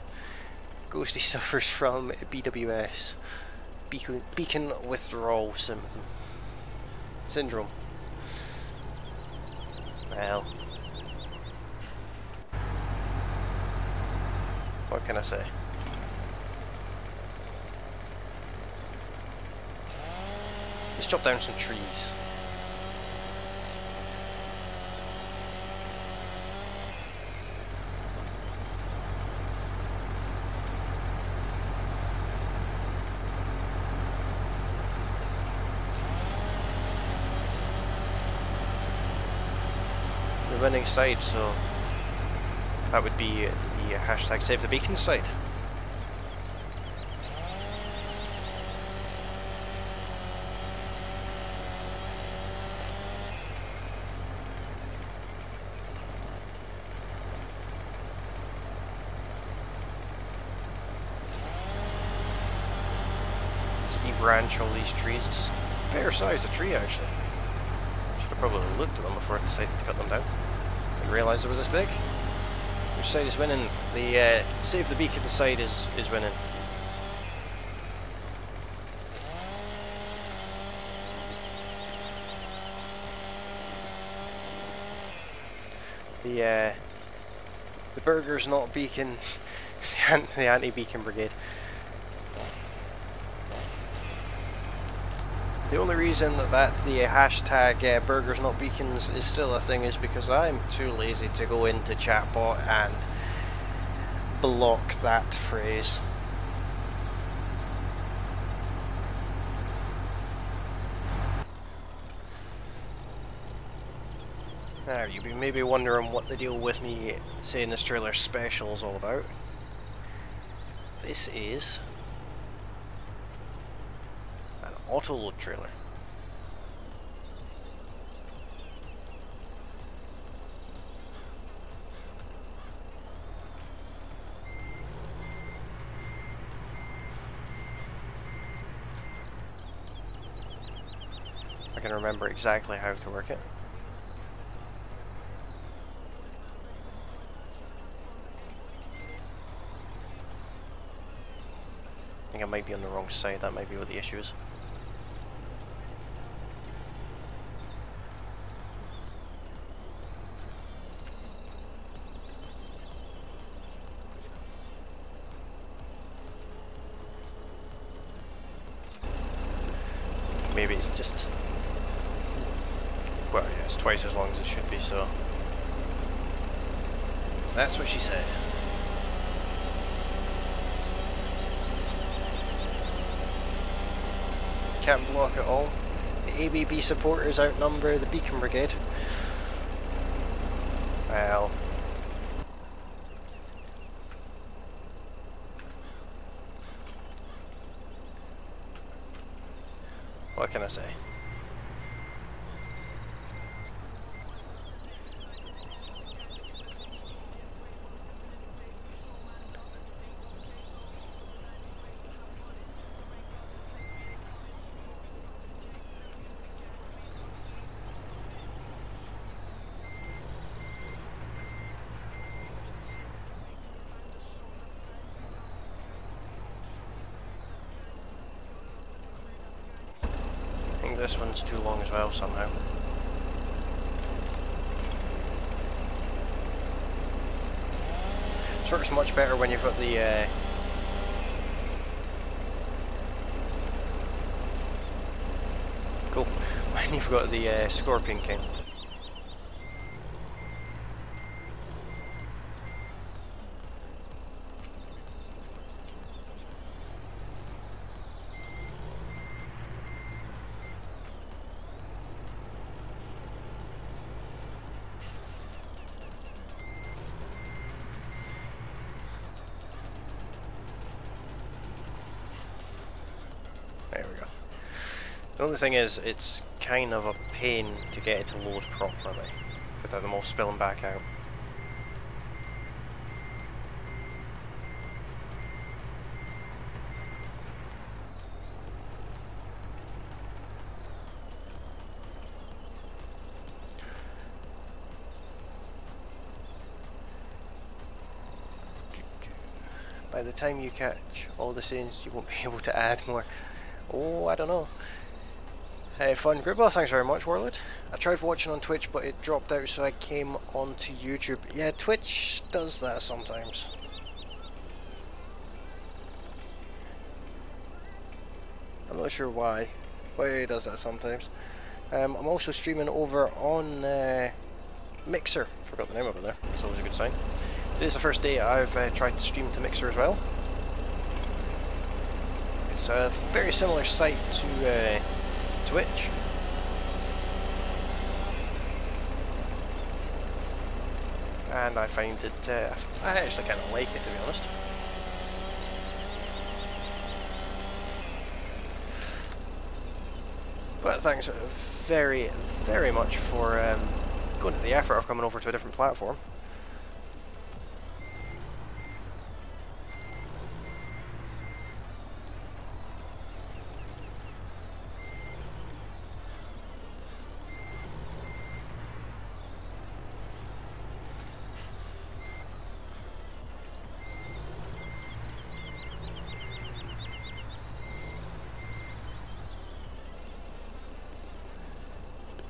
Ghosty suffers from BWS, beacon withdrawal syndrome. Well, what can I say? Let's chop down some trees. The winning side, so that would be the hashtag save the beacon side. Branch all these trees. It's a fair size of tree actually. Should have probably looked at them before I decided to cut them down. Didn't realise they were this big. Which side is winning? The save the beacon side is winning. The burgers not beacon the anti-beacon brigade. The only reason that the hashtag burgers not beacons is still a thing is because I'm too lazy to go into chatbot and block that phrase. Now, you may be wondering what the deal with me saying this trailer special is all about. This is an auto-load trailer. I can remember exactly how to work it. I think I might be on the wrong side, that might be what the issue is. Maybe it's just... well, yeah, it's twice as long as it should be, so... that's what she said. Can't block at all. The ABB supporters outnumber the Beacon Brigade. Well... what can I say? This one's too long as well somehow. This works much better when you've got the cool. When you've got the Scorpion King. There we go. The only thing is, it's kind of a pain to get it to load properly without them all spilling back out. By the time you catch all the scenes, you won't be able to add more. Oh, I don't know. Hey, fun group. Well, thanks very much, Warlord. I tried watching on Twitch, but it dropped out, so I came onto YouTube. Yeah, Twitch does that sometimes. I'm not sure why, but it does that sometimes. I'm also streaming over on Mixer. Forgot the name of it there. That's always a good sign. Today's the first day I've tried to stream to Mixer as well. It's a very similar site to Twitch. And I find it, I actually kind of like it, to be honest. But thanks very, very much for going to the effort of coming over to a different platform.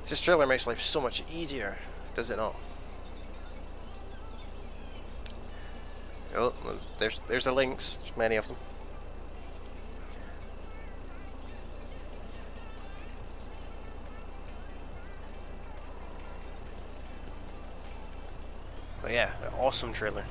This trailer makes life so much easier, does it not? Oh, there's the links. There's many of them. But yeah, awesome trailer.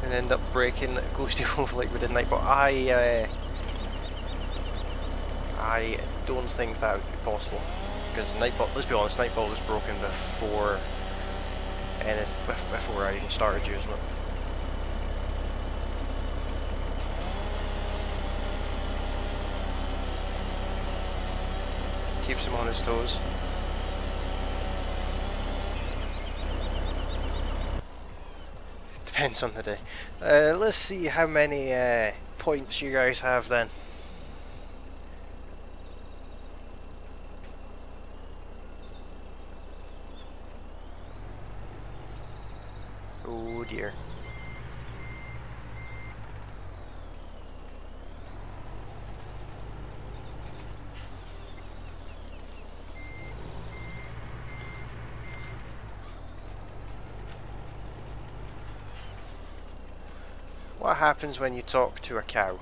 And end up breaking Ghosty over like we did night, but I don't think that would be possible because Nightbot. Let's be honest, Nightbot was broken before before I even started using it. Keeps him on his toes. Depends on the day. Let's see how many points you guys have then. Oh dear. What happens when you talk to a cow?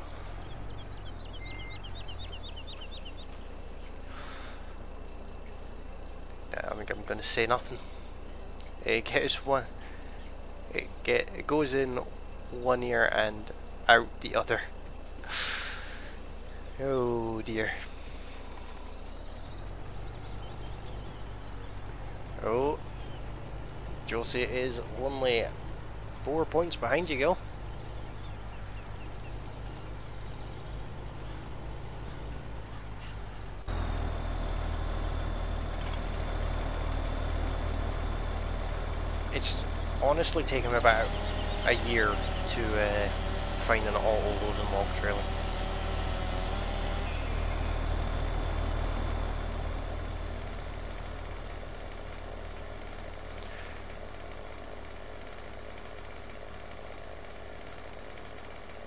I think I'm going to say nothing. It gets one. It goes in one ear and out the other. Oh dear. Oh, Josie is only 4 points behind you, Gil. It's honestly taken me about a year to find an auto-loading log trailer.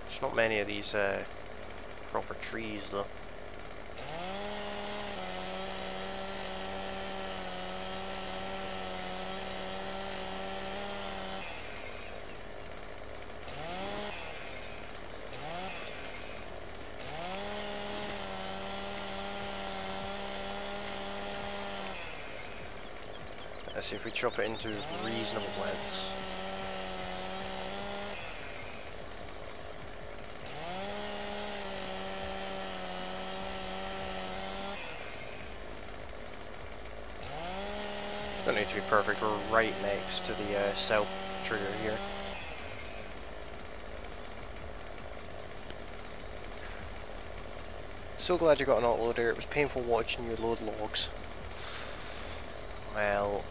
There's not many of these proper trees though. Let's see if we chop it into reasonable lengths. Don't need to be perfect, we're right next to the cell trigger here. So glad you got an autoloader, it was painful watching you load logs. Well,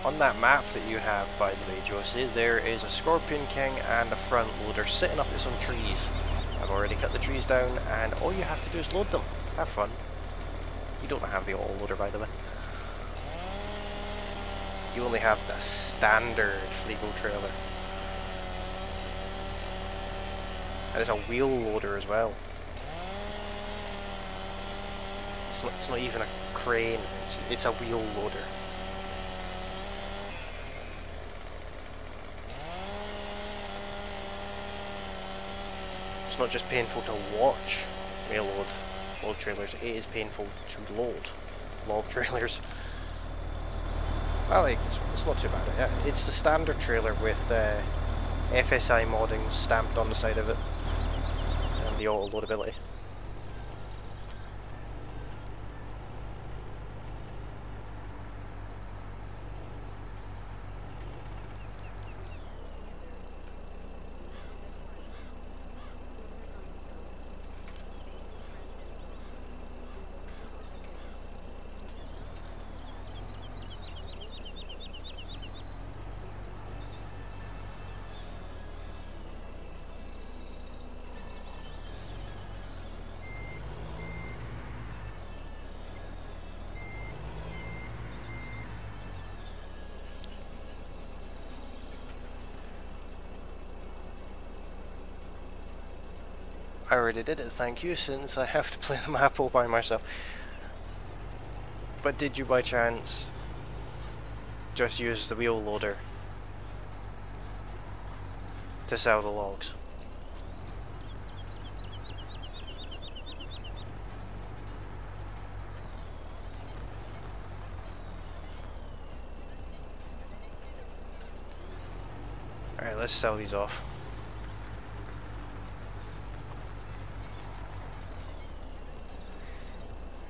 on that map that you have, by the way, Josie, there is a Scorpion King and a front loader sitting up in some trees. I've already cut the trees down, and all you have to do is load them. Have fun. You don't have the autoloader, by the way. You only have the standard Fleego trailer. And it's a wheel loader as well. It's not even a crane, it's a wheel loader. It's not just painful to watch me load log trailers, it is painful to load log trailers. Well, it's not too bad. It's the standard trailer with FSI modding stamped on the side of it and the auto loadability. I already did it, thank you, since I have to play the map all by myself. But did you by chance just use the wheel loader to sell the logs? Alright, let's sell these off.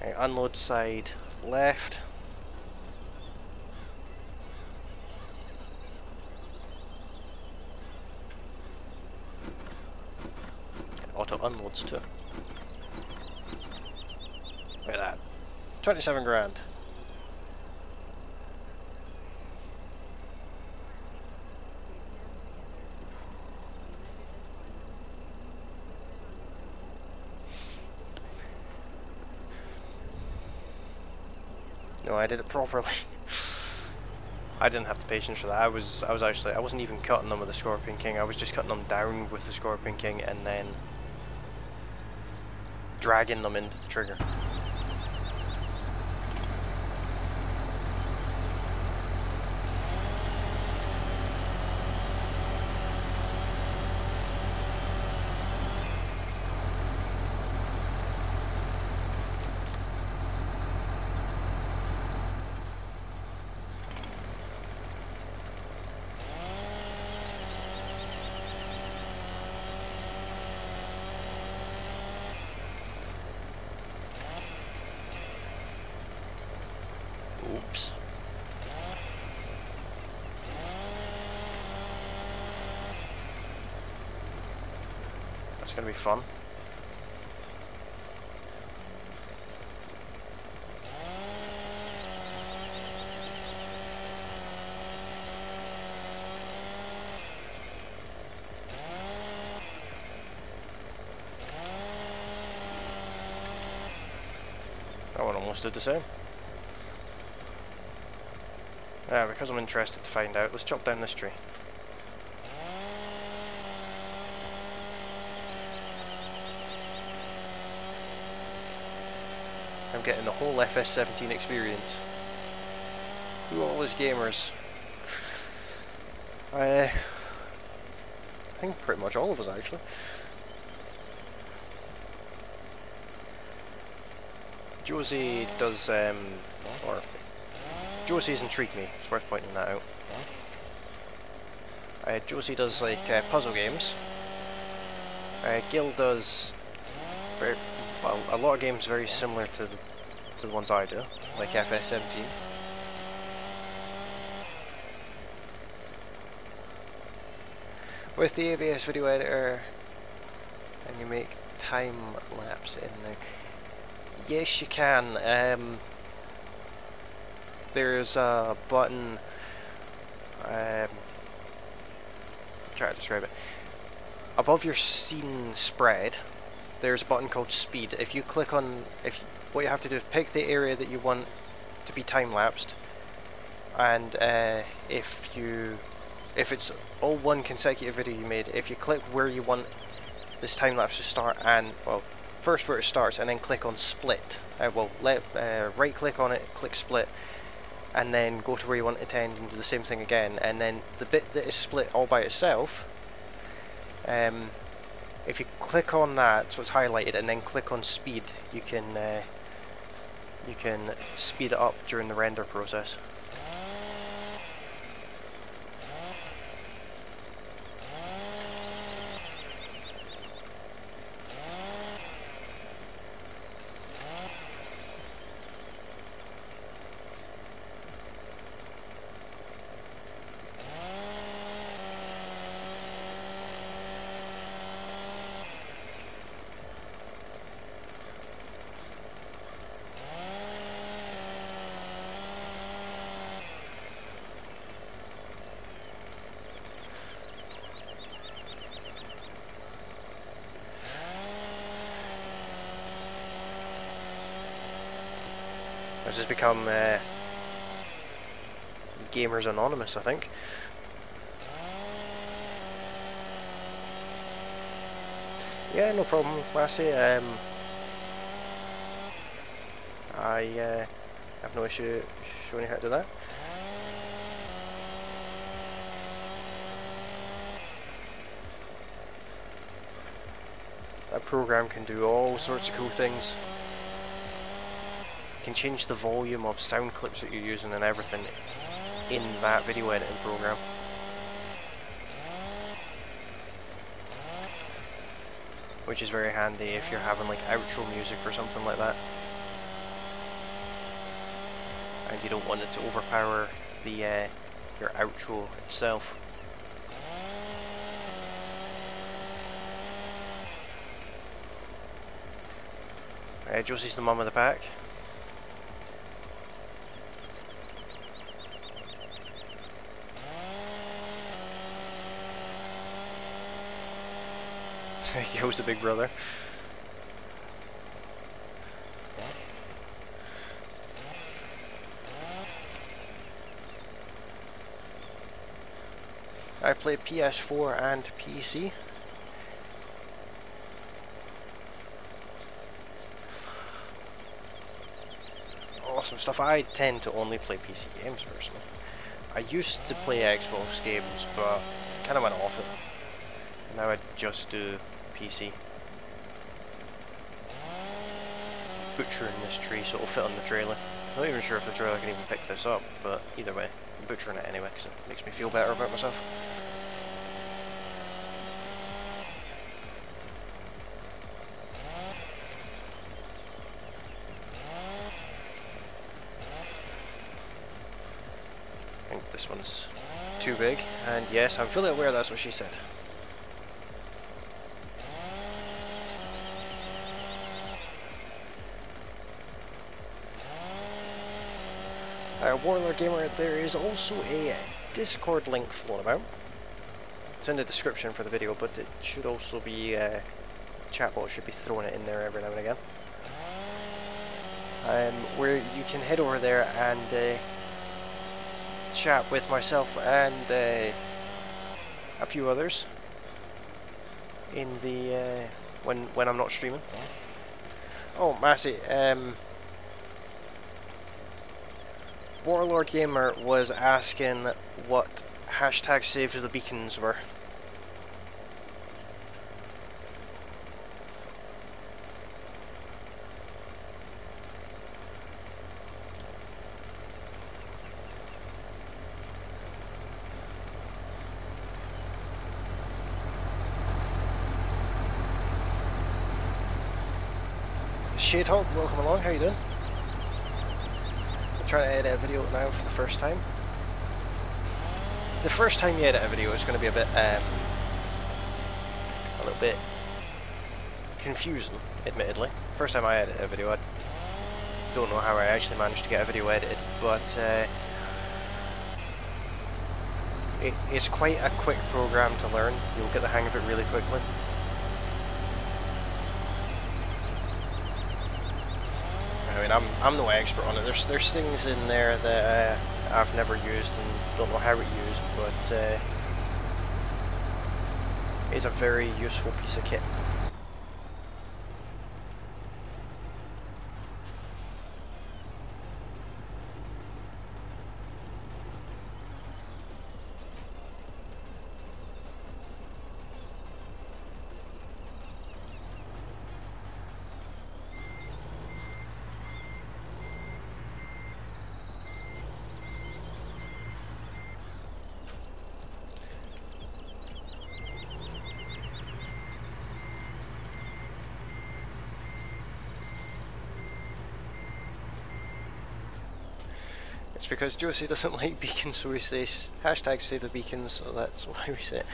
Alright, unload side left. Auto unloads too. Look at that. 27 grand. No, I did it properly. I didn't have the patience for that. I wasn't even cutting them with the Scorpion King. I was just cutting them down with the Scorpion King and then dragging them into the trigger. Oops. That's gonna be fun. That one almost did the same. Yeah, because I'm interested to find out, let's chop down this tree. I'm getting the whole FS17 experience. Who all is gamers? I think pretty much all of us actually. Josie does, Josie's intrigued me, it's worth pointing that out. Josie does like puzzle games. Gil does a lot of games very similar to the ones I do, like FS17. With the ABS video editor, and you make time lapse in there. Yes, you can. There's a button. Try to describe it. Above your scene spread, there's a button called Speed. If you click on, what you have to do is pick the area that you want to be time lapsed, and if it's all one consecutive video you made, if you click where you want this time lapse to start, and well, first where it starts, and then click on Split. Right click on it, click Split, and then go to where you want it to end and do the same thing again, and then the bit that is split all by itself, if you click on that so it's highlighted and then click on Speed, you can speed it up during the render process. This has become Gamers Anonymous, I think. Yeah, no problem, Massey. I have no issue showing you how to do that. That program can do all sorts of cool things. You can change the volume of sound clips that you're using and everything in that video editing program. Which is very handy if you're having like outro music or something like that. And you don't want it to overpower the your outro itself. Josie's the mum of the pack. He goes the big brother. I play PS4 and PC. Awesome stuff. I tend to only play PC games personally. I used to play Xbox games, but kind of went off it. Now I just do PC. Butchering this tree so it'll fit on the trailer. Not even sure if the trailer can even pick this up, but either way, I'm butchering it anyway because it makes me feel better about myself. I think this one's too big, and yes, I'm fully aware that's what she said. Warlord Gamer, there is also a Discord link floating about. It's in the description for the video, but it should also be, chatbot should be throwing it in there every now and again. Where you can head over there and chat with myself and a few others in the when I'm not streaming. Oh, Massey, Warlord Gamer was asking what hashtag save to the beacons were. Shadehog, welcome along, how you doing? Trying to edit a video now for the first time. The first time you edit a video is going to be a little bit confusing, admittedly. First time I edit a video, I don't know how I actually managed to get a video edited, but it's quite a quick program to learn. You'll get the hang of it really quickly. I mean, I'm no expert on it. There's things in there that I've never used and don't know how it used, but it's a very useful piece of kit. It's because Josie doesn't like beacons, so we say hashtag save the beacons, so that's why we say it.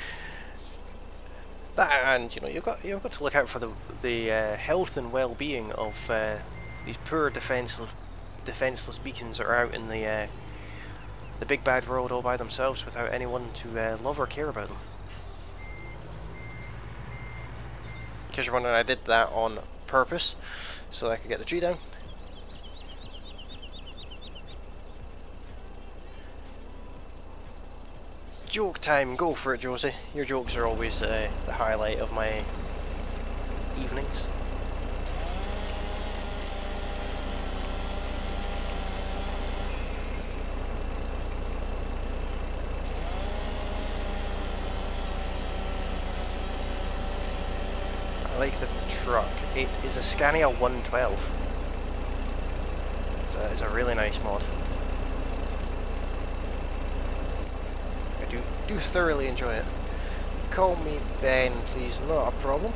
That, and you know, you've got to look out for the health and well-being of these poor defenseless beacons that are out in the big bad world all by themselves without anyone to love or care about them. In case you're wondering, I did that on purpose so that I could get the tree down. Joke time, go for it, Josie. Your jokes are always the highlight of my evenings. I like the truck. It is a Scania 112. It's a really nice mod. I do thoroughly enjoy it. Call me Ben, please. Not a problem.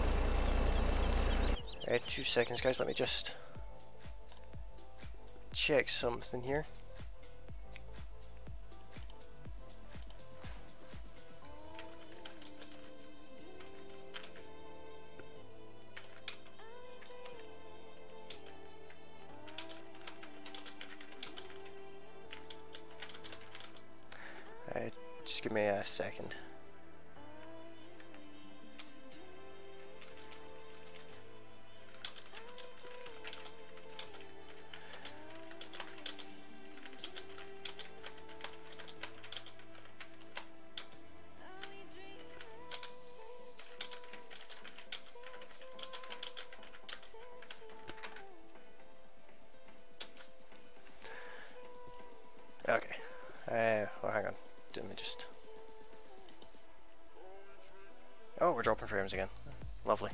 2 seconds, guys. Let me just check something here. Just give me a second. Okay. Well, hang on. Let me just... Oh, we're dropping frames again. Lovely.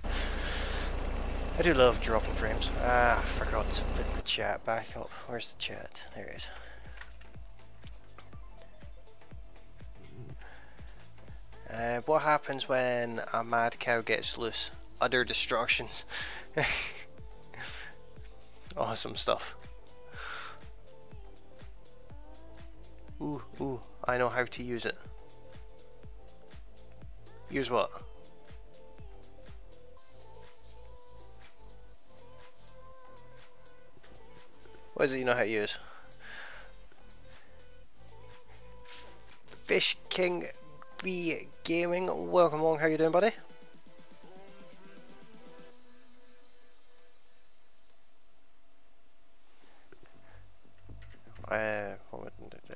I do love dropping frames. I forgot to put the chat back up. Where's the chat? There it is. What happens when a mad cow gets loose? Utter destructions. Awesome stuff. Ooh, I know how to use it. Use what? What is it you know how to use? Fish King B Gaming, welcome along. How you doing, buddy? What would it do?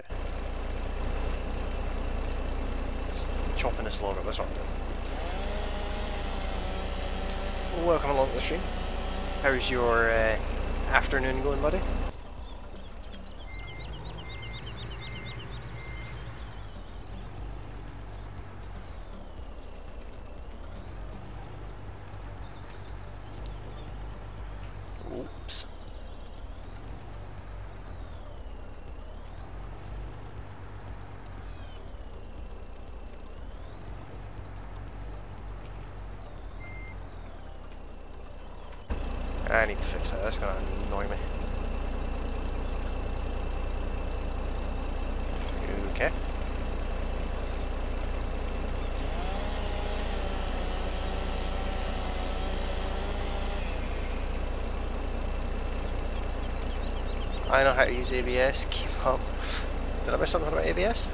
Just chopping this log up, that's what I'm doing. Welcome along to the stream. How's your afternoon going, buddy? Oops. I need to fix that, that's gonna annoy me. Okay. I know how to use ABS, keep up. Did I miss something about ABS?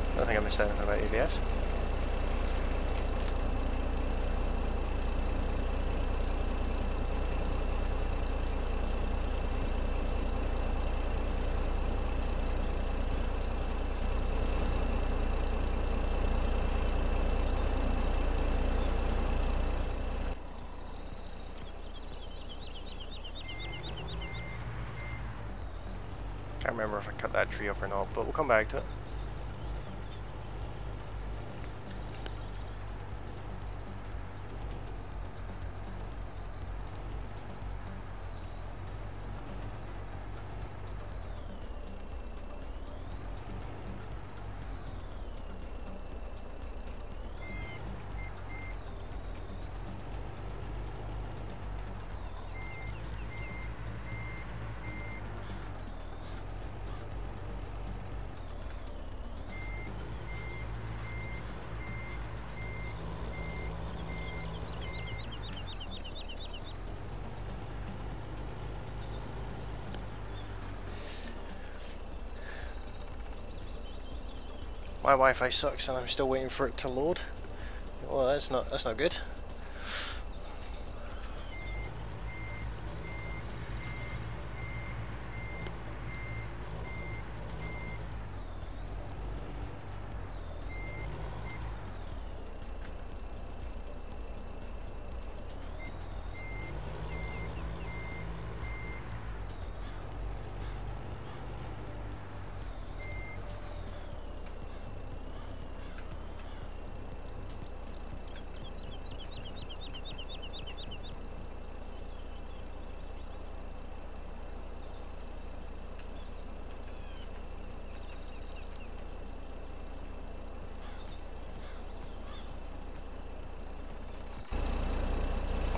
I don't think I missed anything about ABS. Can't remember if I cut that tree up or not, but we'll come back to it. My Wi-Fi sucks and I'm still waiting for it to load. Well, that's not good.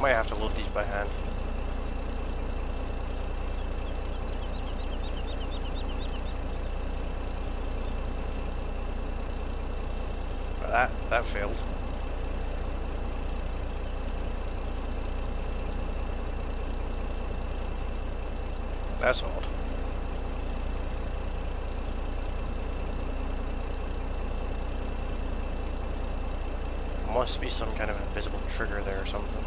Might have to load these by hand. But that failed. That's odd. Must be some kind of invisible trigger there or something.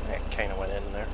It kind of went in there.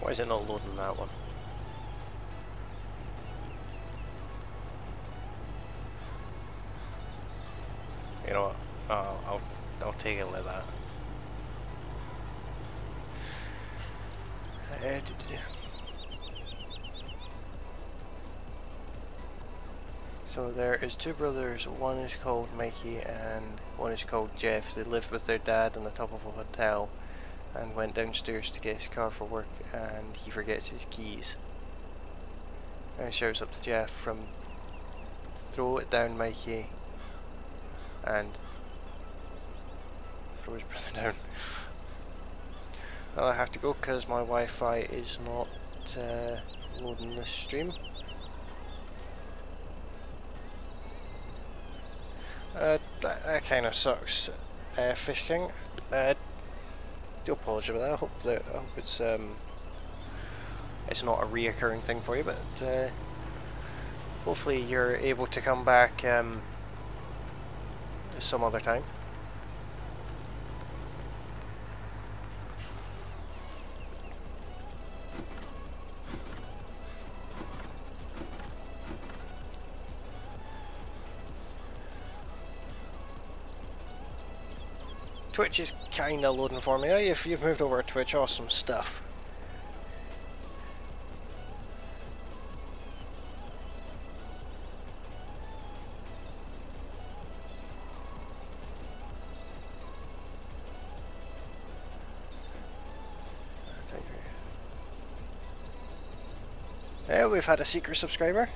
Why is it not loading that one? You know what? I'll take it like that. So there is two brothers. One is called Mikey and one is called Jeff. They lived with their dad on the top of a hotel and went downstairs to get his car for work, and he forgets his keys. And shouts up to Jeff from throw it down, Mikey, and throw his brother down. Well, I have to go because my Wi-Fi is not loading this stream. That kind of sucks, Fish King. Do apologise about that. I hope it's not a reoccurring thing for you, but hopefully you're able to come back some other time. Twitch is kinda loading for me. If you've moved over to Twitch, awesome stuff. Yeah, we've had a secret subscriber.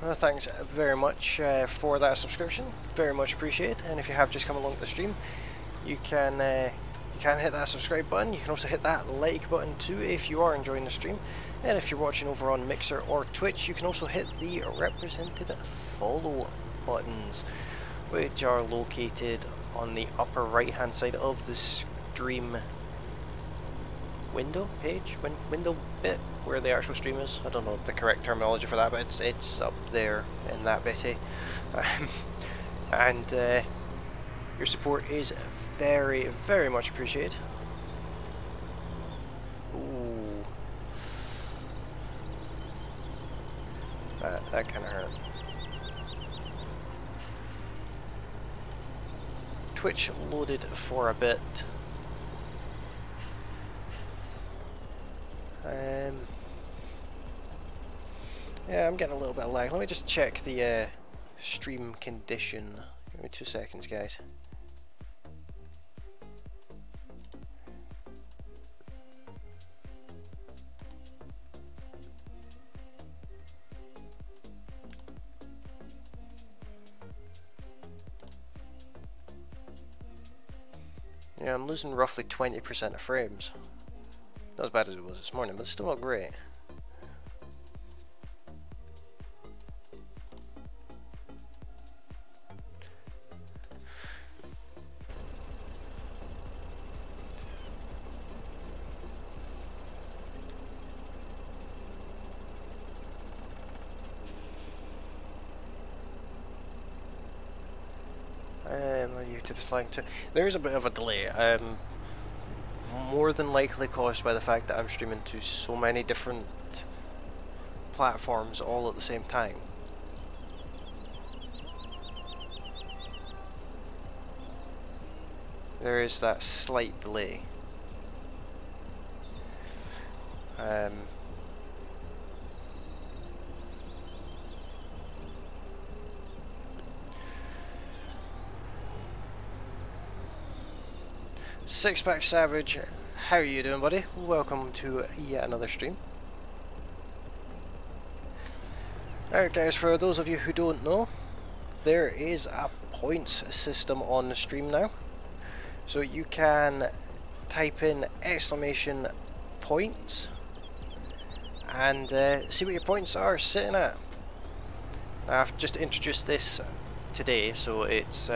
Well, thanks very much for that subscription. Very much appreciated. And if you have just come along the stream, you can hit that subscribe button. You can also hit that like button too if you are enjoying the stream. And if you're watching over on Mixer or Twitch, you can also hit the represented follow buttons, which are located on the upper right hand side of the stream window page, window bit where the actual stream is. I don't know the correct terminology for that, but it's up there in that bitty. And your support is very, very much appreciated. Ooh, that kind of hurt. Twitch loaded for a bit. Yeah, I'm getting a little bit of lag. Let me just check the stream condition. Give me 2 seconds, guys. Yeah, I'm losing roughly 20% of frames. Not as bad as it was this morning, but it's still not great. YouTube's flying too. There is a bit of a delay. More than likely caused by the fact that I'm streaming to so many different platforms all at the same time. There is that slight delay. Six-Pack Savage, how are you doing, buddy? Welcome to yet another stream. Alright guys, for those of you who don't know, there is a points system on the stream now. So you can type in exclamation points and see what your points are sitting at. I've just introduced this today, so it's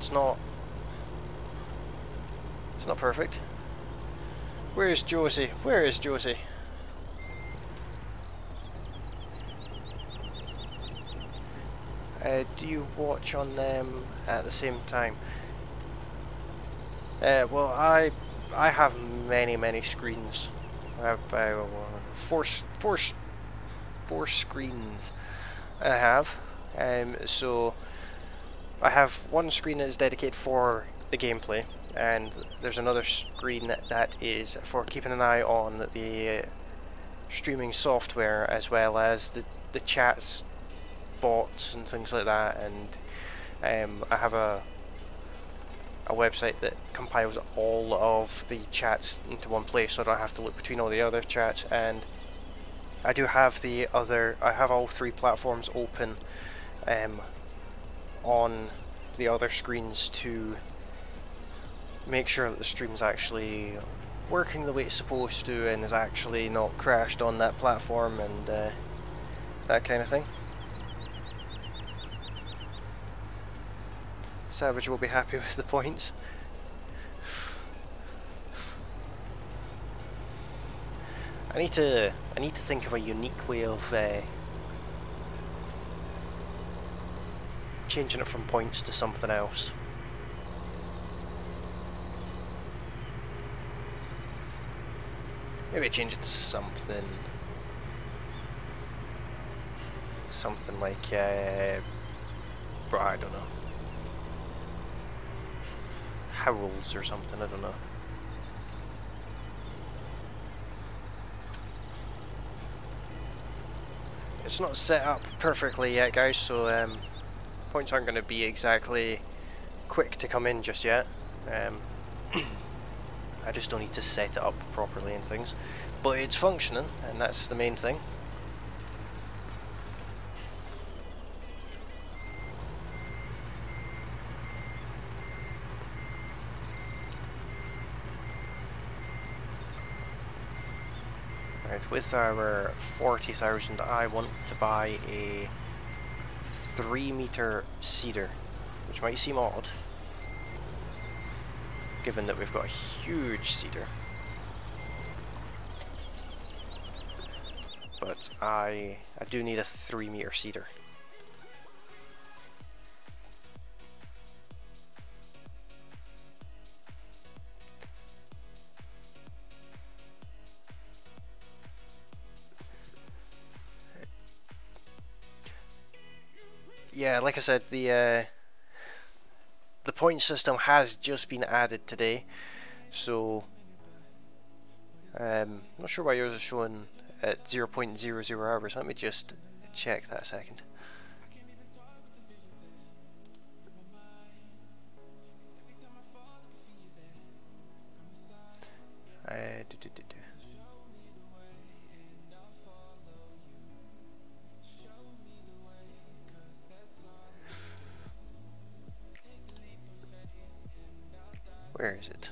not perfect. Where is Josie? Where is Josie? Do you watch on them at the same time? Well, I have many screens. I have four screens. I have, so I have one screen that is dedicated for the gameplay, and there's another screen that is for keeping an eye on the streaming software, as well as the chats, bots and things like that. And I have a website that compiles all of the chats into one place, so I don't have to look between all the other chats. And I do have I have all three platforms open on the other screens to make sure that the stream's actually working the way it's supposed to and is actually not crashed on that platform and that kind of thing. Savage will be happy with the points. I need to think of a unique way of changing it from points to something else. Maybe change it to something like I don't know, Howls or something, I don't know. It's not set up perfectly yet, guys, so points aren't going to be exactly quick to come in just yet. I just don't need to set it up properly and things, but it's functioning, and that's the main thing. Right, with our 40,000, I want to buy a 3-meter cedar, which might seem odd, given that we've got a huge cedar. But I do need a 3-meter cedar. Yeah, like I said, the point system has just been added today, so not sure why yours is showing at 0.00 hours. Let me just check that a second. Where is it?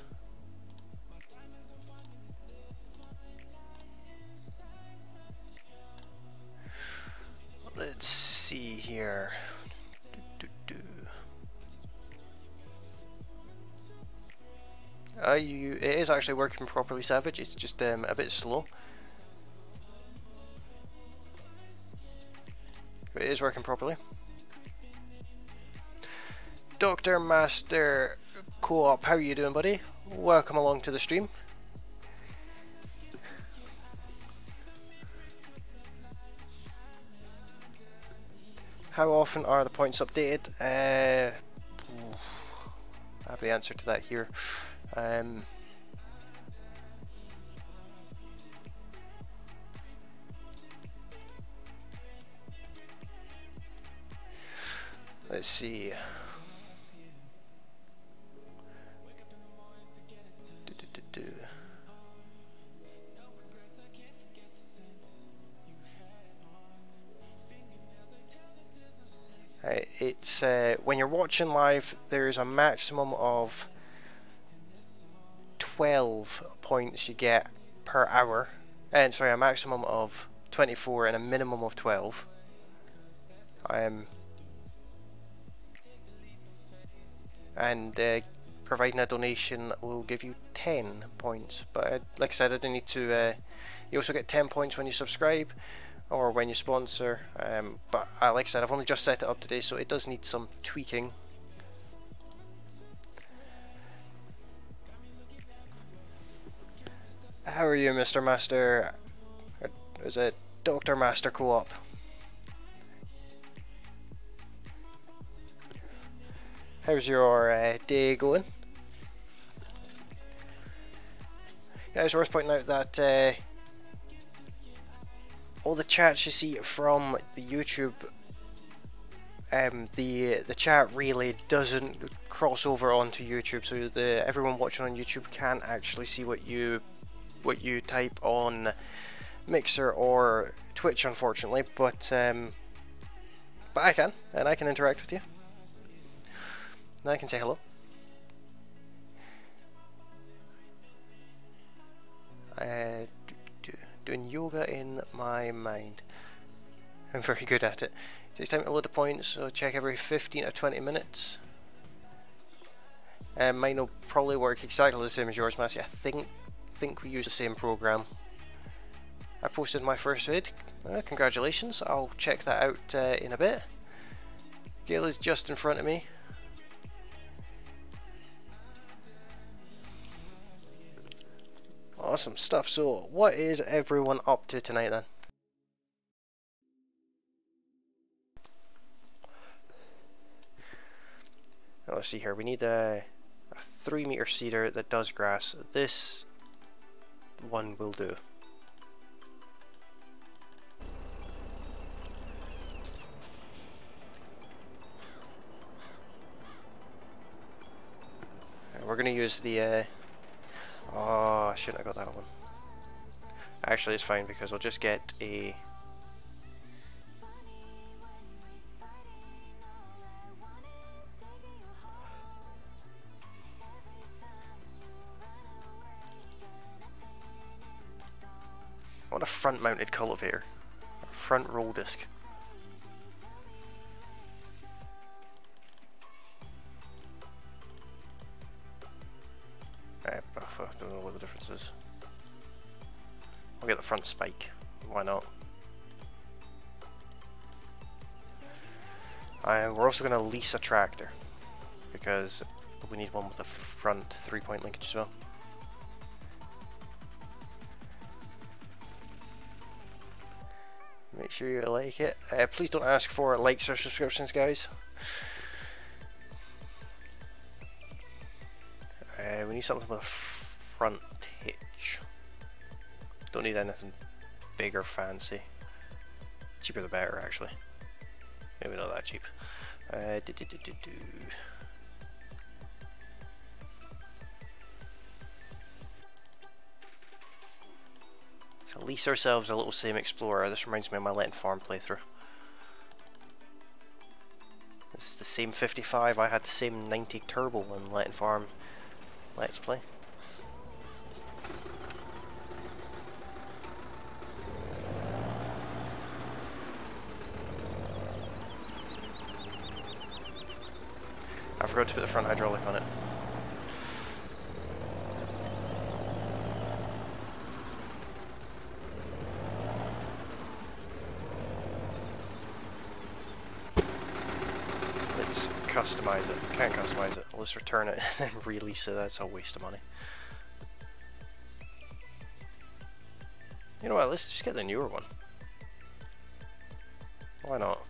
Let's see here. It is actually working properly, Savage. It's just a bit slow. It is working properly. Dr. Master Co-op, how are you doing, buddy? Welcome along to the stream. How often are the points updated? I have the answer to that here. Let's see. It's when you're watching live, there's a maximum of 12 points you get per hour, and sorry, a maximum of 24 and a minimum of 12. And providing a donation will give you 10 points. But like I said, I don't need to. You also get 10 points when you subscribe or when you sponsor. But like I said, I've only just set it up today, so it does need some tweaking. How are you, Mr. Master? Or is it Dr. Master Co-op? How's your day going? Yeah, it's worth pointing out that all the chats you see from the YouTube, the chat relay doesn't cross over onto YouTube, so everyone watching on YouTube can't actually see what you type on Mixer or Twitch, unfortunately. But I can, and I can interact with you. And I can say hello. Doing yoga in my mind. I'm very good at it. It takes time to load the points, so check every 15 or 20 minutes. Mine will probably work exactly the same as yours, Massey. I think we use the same program. I posted my first vid. Congratulations. I'll check that out in a bit. Gail is just in front of me. Awesome stuff. So what is everyone up to tonight then? Now, let's see here. We need a 3-meter cedar that does grass. This one will do. We're going to use the oh, I shouldn't have got that one. Actually, it's fine because I'll just get a... I want a front-mounted cultivator. A front roll disc. I don't know what the difference is. I'll get the front spike. Why not? We're also going to lease a tractor because we need one with a front 3-point linkage as well. Make sure you like it. Please don't ask for likes or subscriptions, guys. We need something with a front hitch. Don't need anything big or fancy. Cheaper the better, actually. Maybe not that cheap. So lease ourselves a little Same Explorer. This reminds me of my Latin Farm playthrough. This is the same 55. I had the same 90 turbo in Latin Farm Let's Play. I forgot to put the front hydraulic on it. customize it. Can't customize it. Let's return it and then release it. That's a waste of money. You know what? Let's just get the newer one. Why not?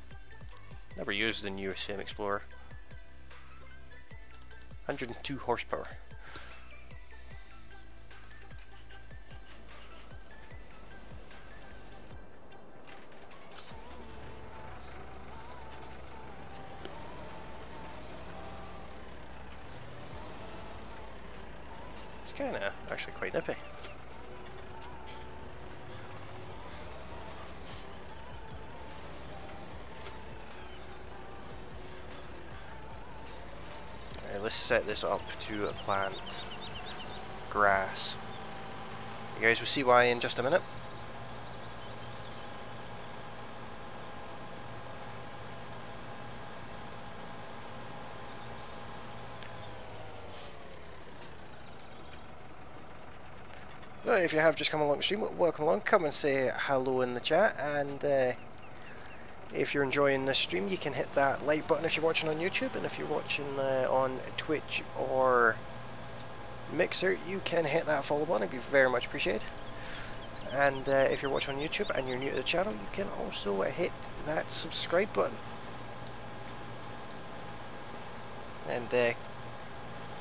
Never used the new Sim Explorer. 102 horsepower. It's kinda actually quite nippy. Let's set this up to a plant grass. You guys will see why in just a minute. Well, if you have just come along the stream, welcome along. Come and say hello in the chat, and if you're enjoying this stream, you can hit that like button if you're watching on YouTube, and if you're watching on Twitch or Mixer, you can hit that follow button. It'd be very much appreciated. And if you're watching on YouTube and you're new to the channel, you can also hit that subscribe button. And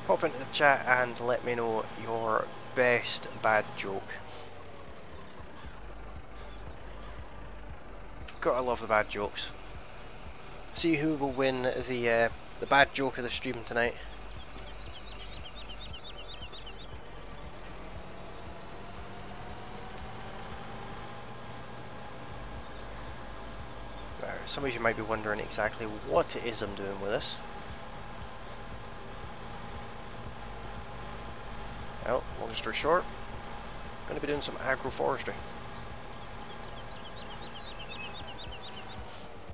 pop into the chat and let me know your best bad joke. Gotta love the bad jokes. See who will win the bad joke of the stream tonight. Some of you might be wondering exactly what it is I'm doing with this. Well, long story short, I'm going to be doing some agroforestry.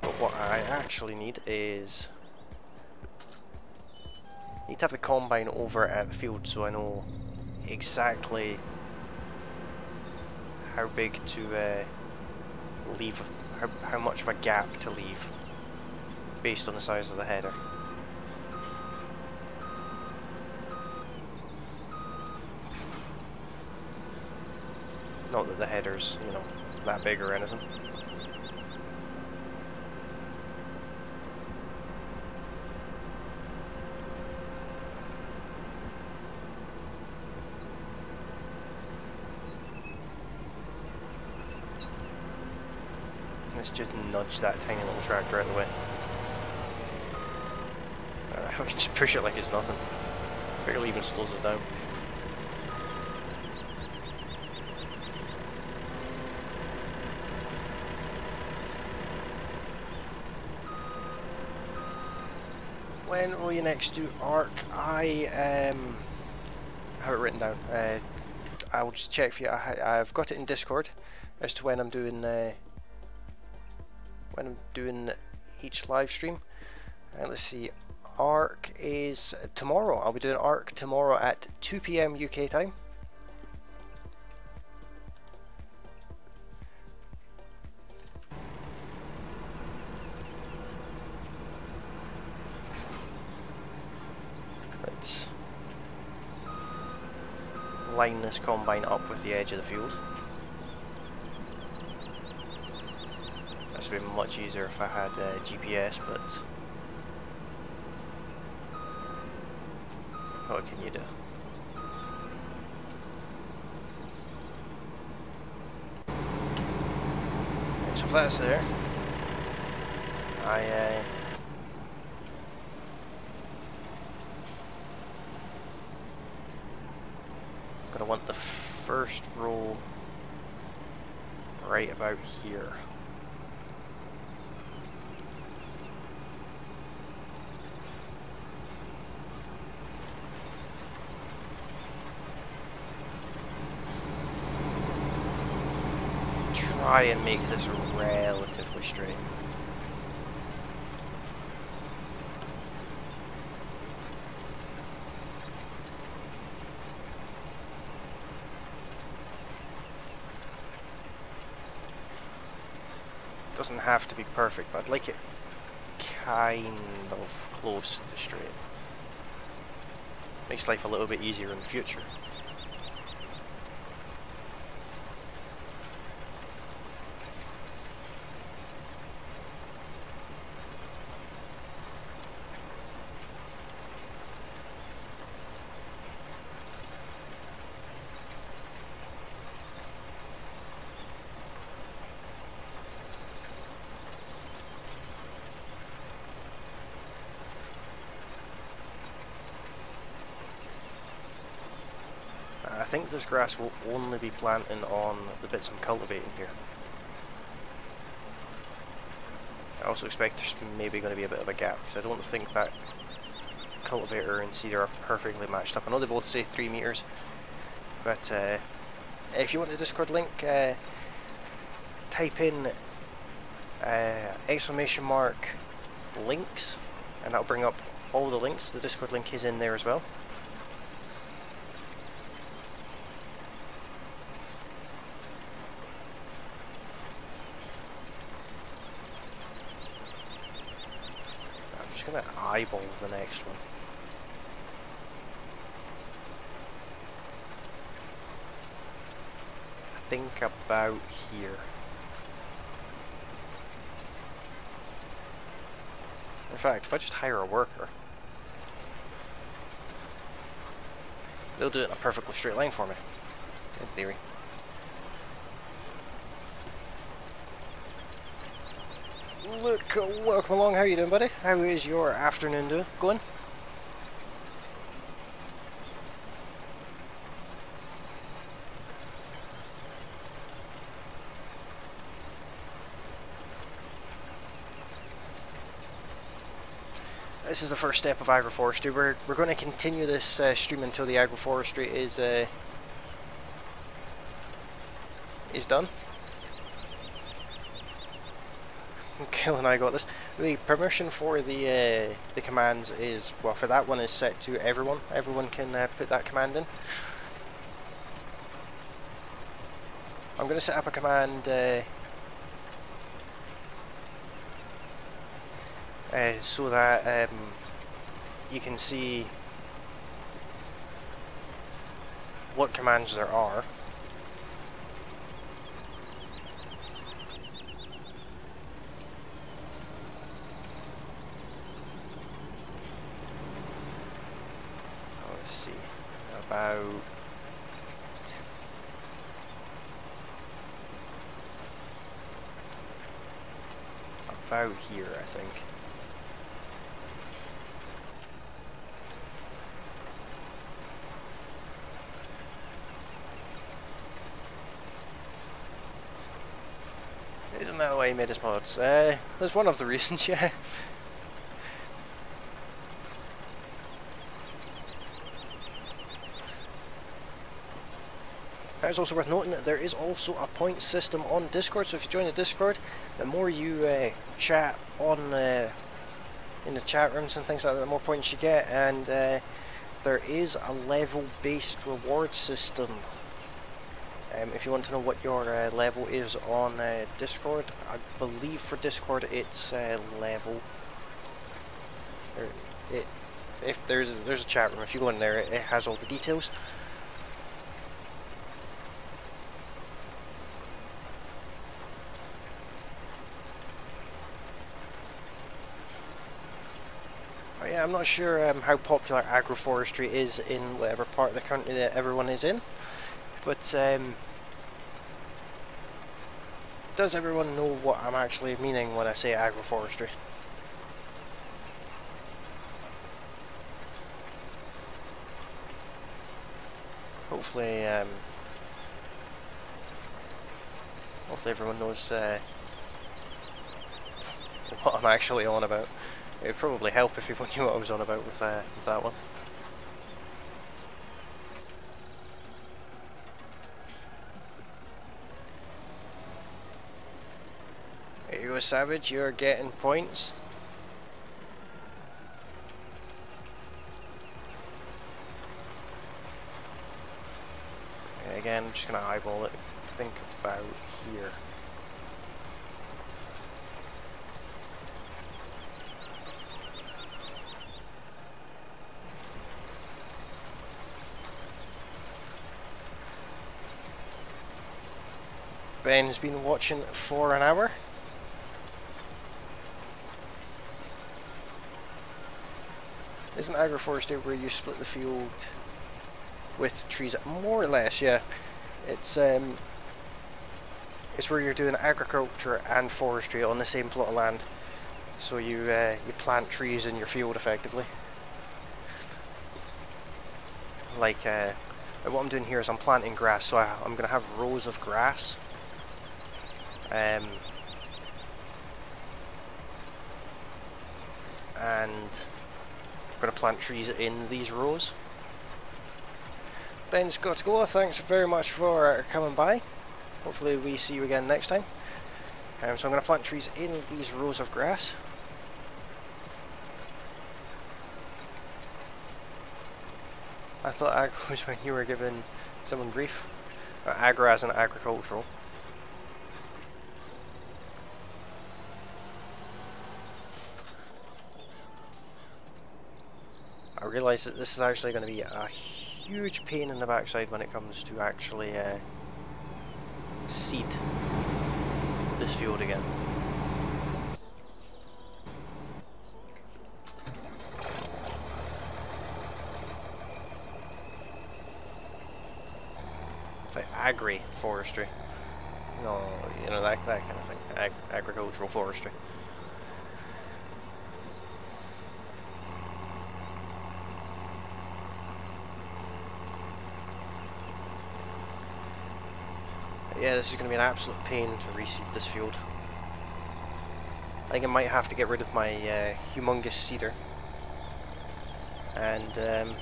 But what I actually need is... I need to have the combine over at the field so I know exactly how big to leave, how much of a gap to leave based on the size of the header. Not that the header's, you know, that big or anything. Let's just nudge that tiny little tractor out of the way. We can just push it like it's nothing. Barely even slows us down. When will you next do ARC? I have it written down. I will just check for you. I've got it in Discord as to when I'm doing each live stream. Let's see. ARC is tomorrow. I'll be doing ARC tomorrow at 2 PM UK time. Let's line this combine up with the edge of the field. This would be much easier if I had GPS, but what can you do? So if that's there, gonna want the first row right about here. Try and make this relatively straight. Doesn't have to be perfect, but I'd like it kind of close to straight. Makes life a little bit easier in the future. I think this grass will only be planting on the bits I'm cultivating here. I also expect there's maybe going to be a bit of a gap, because I don't think that cultivator and seeder are perfectly matched up. I know they both say 3 meters, but if you want the Discord link, type in !links, and that'll bring up all the links. The Discord link is in there as well. I'm just going to eyeball the next one. I think about here. In fact, if I just hire a worker, they'll do it in a perfectly straight line for me, in theory. Look, welcome along. How you doing, buddy? How is your afternoon going? This is the first step of agroforestry. We're going to continue this stream until the agroforestry is done. Kill and I got this. The permission for the commands is, well, for that one is set to everyone. Everyone can put that command in. I'm going to set up a command so that you can see what commands there are. Let's see, about here, I think. Isn't that why he made his mods? That's one of the reasons, yeah. It's also worth noting that there is also a point system on Discord, so if you join the Discord, the more you chat on in the chat rooms and things like that, the more points you get, and there is a level-based reward system. If you want to know what your level is on Discord, I believe for Discord it's level. If there's a chat room, if you go in there, it has all the details. Yeah, I'm not sure how popular agroforestry is in whatever part of the country that everyone is in, but does everyone know what I'm actually meaning when I say agroforestry? Hopefully, hopefully everyone knows what I'm actually on about. It would probably help if people knew what I was on about with that one. There you go, Savage, you're getting points. Again, I'm just going to eyeball it. Think about here. Ben has been watching for an hour. Isn't agroforestry where you split the field with trees? More or less, yeah. It's where you're doing agriculture and forestry on the same plot of land. So you plant trees in your field effectively. Like what I'm doing here is I'm planting grass, so I'm going to have rows of grass. And I'm going to plant trees in these rows. Ben's got to go. Thanks very much for coming by. Hopefully we see you again next time. So I'm going to plant trees in these rows of grass. I thought agro was when you were giving someone grief. Agro as in agricultural. I realise that this is actually going to be a huge pain in the backside when it comes to actually seed this field again. Like agri-forestry. No, you know, that kind of thing. Agricultural forestry. Yeah, this is going to be an absolute pain to reseed this field. I think I might have to get rid of my humongous seeder and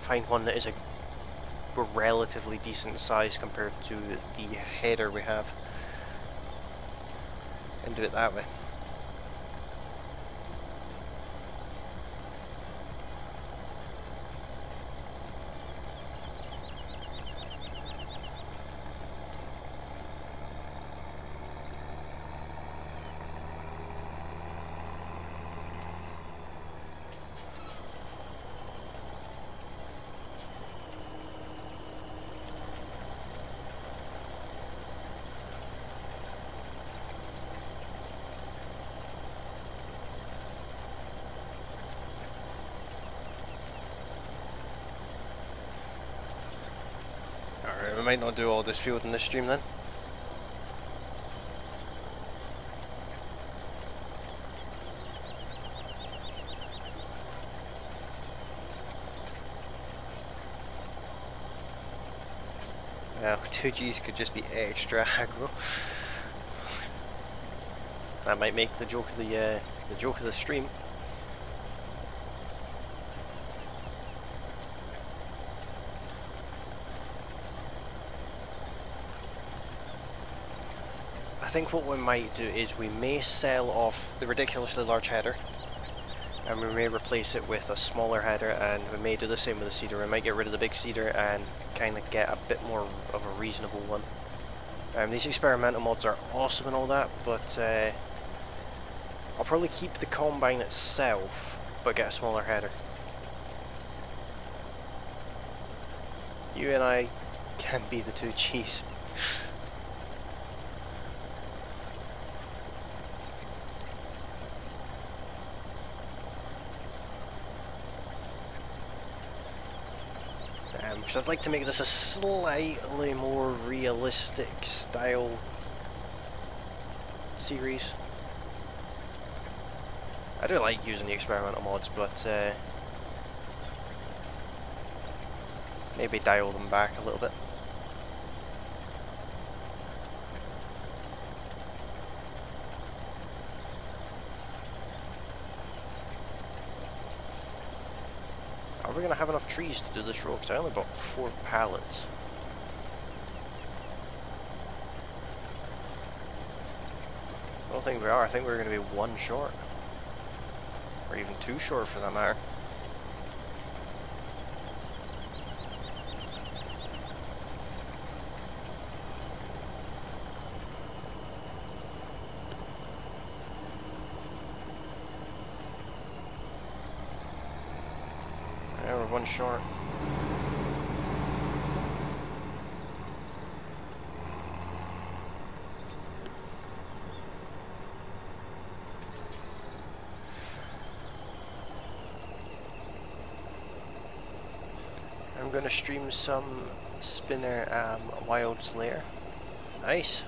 find one that is a relatively decent size compared to the header we have, and do it that way. We might not do all this field in this stream then. Well, 2Gs could just be extra aggro. That might make the joke of the stream. I think what we might do is we may sell off the ridiculously large header, and we may replace it with a smaller header, and we may do the same with the seeder. We might get rid of the big seeder and kind of get a bit more of a reasonable one. These experimental mods are awesome and all that, but I'll probably keep the combine itself, but get a smaller header. You and I can be the 2Gs. So I'd like to make this a slightly more realistic style series. I do like using the experimental mods, but maybe dial them back a little bit. Are we going to have enough trees to do this row? Because I only bought 4 pallets. I don't think we are. I think we're going to be 1 short. Or even 2 short for that matter. Yeah, we're 1 short. going to stream some Spinner Wilds later. Nice.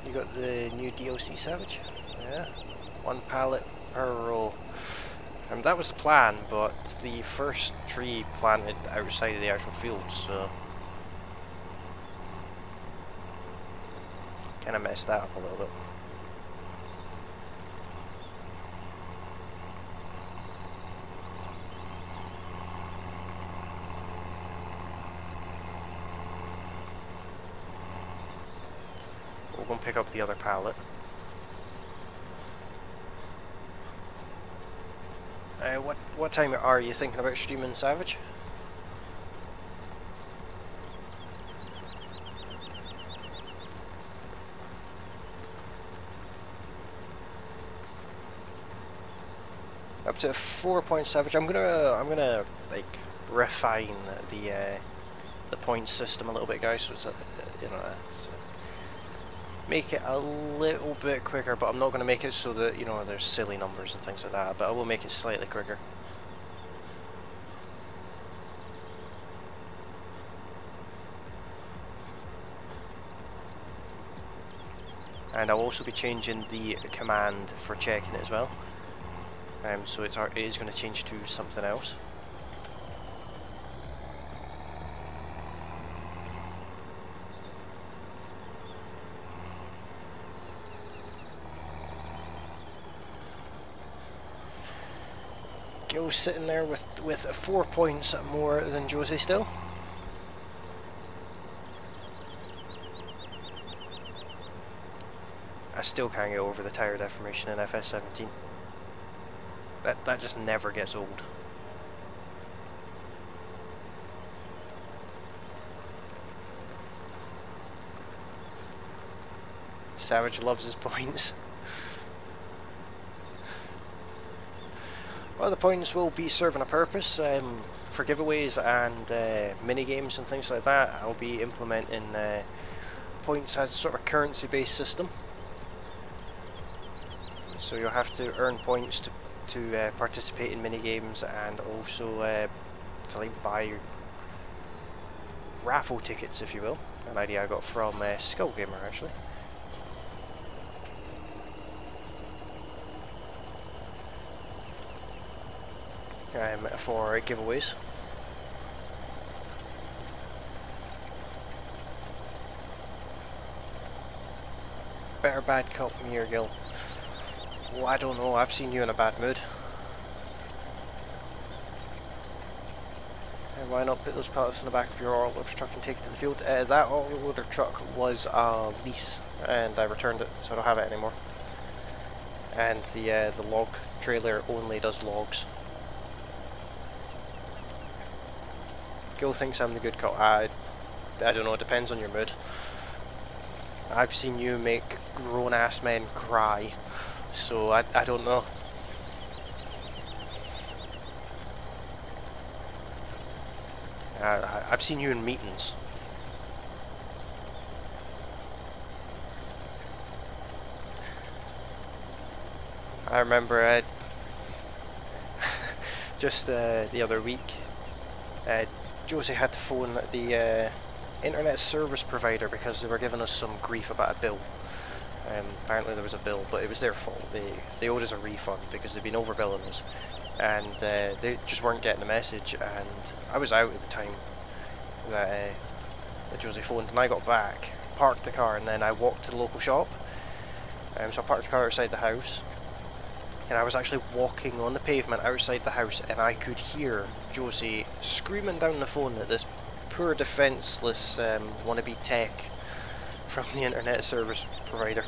You got the new DLC Savage? Yeah. 1 pallet per row. That was the plan, but the first tree planted outside of the actual field, so kind of messed that up a little bit. We'll go and pick up the other pallet. What time are you thinking about streaming Savage? Up to 4 point Savage. I'm gonna like refine the point system a little bit, guys. So it's make it a little bit quicker, but I'm not going to make it so that, you know, there's silly numbers and things like that, but I will make it slightly quicker. And I'll also be changing the command for checking it as well. So it is going to change to something else. Gil's sitting there with 4 points more than Josie still. I still can't get over the tire deformation in FS17. That just never gets old. Savage loves his points. Well, the points will be serving a purpose for giveaways and mini games and things like that. I'll be implementing points as sort of a currency-based system. So you'll have to earn points to participate in mini games, and also to like buy raffle tickets, if you will. An idea I got from Skull Gamer actually. For giveaways. Better bad cop me or Gil? Oh, I don't know, I've seen you in a bad mood. Why not put those pallets in the back of your autoloader truck and take it to the field? That autoloader truck was a lease and I returned it, so I don't have it anymore. And the log trailer only does logs. Gil thinks I'm the good cop. I don't know, it depends on your mood. I've seen you make grown-ass men cry, so I don't know. I've seen you in meetings. I remember just the other week, Josie had to phone the internet service provider because they were giving us some grief about a bill. Apparently there was a bill, but it was their fault. They owed us a refund because they'd been overbilling us, and they just weren't getting the message. And I was out at the time that Josie phoned, and I got back, parked the car, and then I walked to the local shop. So I parked the car outside the house, and I was actually walking on the pavement outside the house, and I could hear Josie screaming down the phone at this poor defenceless wannabe tech from the internet service provider.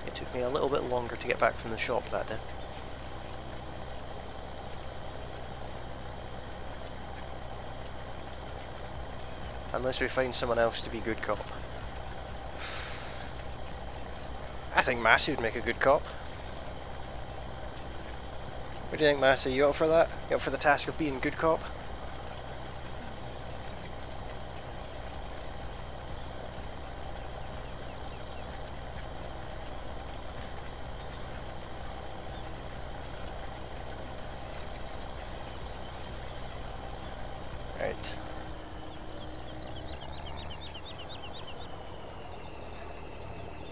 It took me a little bit longer to get back from the shop that day. Unless we find someone else to be good cop. I think Massey would make a good cop. What do you think, Massey? You up for that? You up for the task of being good cop?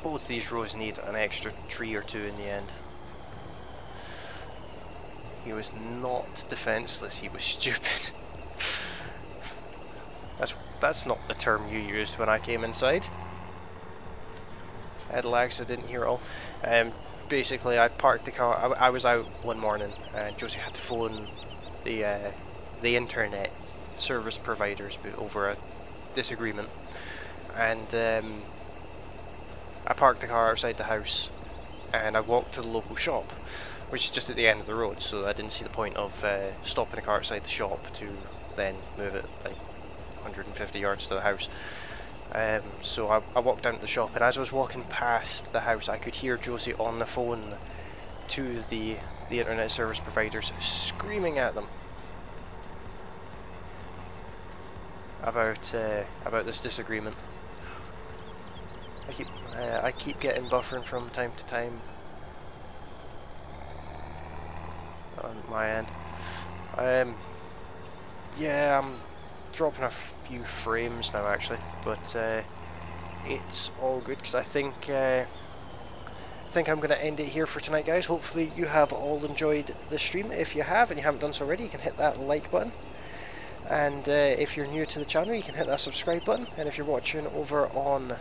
both these rows need an extra tree or two in the end. He was not defenseless, he was stupid. That's not the term you used when I came inside. I had lags, I didn't hear it all. Basically, I parked the car. I was out one morning, and Josie had to phone the internet service providers over a disagreement, and I parked the car outside the house, and I walked to the local shop, which is just at the end of the road. So I didn't see the point of stopping the car outside the shop to then move it like 150 yards to the house. So I walked down to the shop, and as I was walking past the house, I could hear Josie on the phone to the internet service providers, screaming at them about this disagreement. I keep getting buffering from time to time on my end. Yeah, I'm dropping a few frames now actually, but it's all good because I think I'm going to end it here for tonight, guys. Hopefully you have all enjoyed the stream. If you have and you haven't done so already, you can hit that like button, and if you're new to the channel, you can hit that subscribe button, and if you're watching over on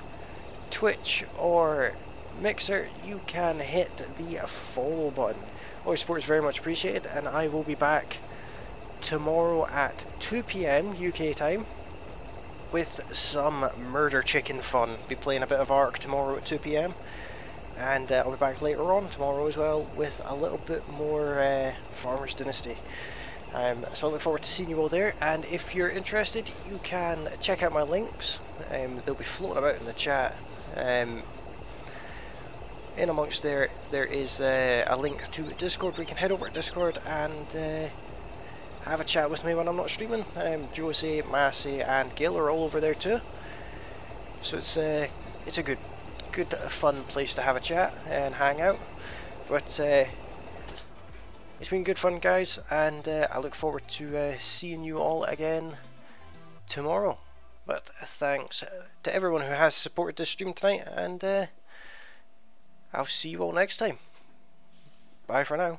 Twitch or Mixer, you can hit the follow button. All your support is very much appreciated, and I will be back tomorrow at 2 PM UK time with some murder chicken fun. Be playing a bit of Ark tomorrow at 2 PM, and I'll be back later on tomorrow as well with a little bit more Farmers Dynasty. So I look forward to seeing you all there, and if you're interested, you can check out my links. They'll be floating about in the chat. In amongst there is a link to Discord where you can head over to Discord and have a chat with me when I'm not streaming. Josie, Massey and Gil are all over there too. So it's a good fun place to have a chat and hang out. But it's been good fun, guys, and I look forward to seeing you all again tomorrow. But thanks to everyone who has supported this stream tonight, and I'll see you all next time. Bye for now.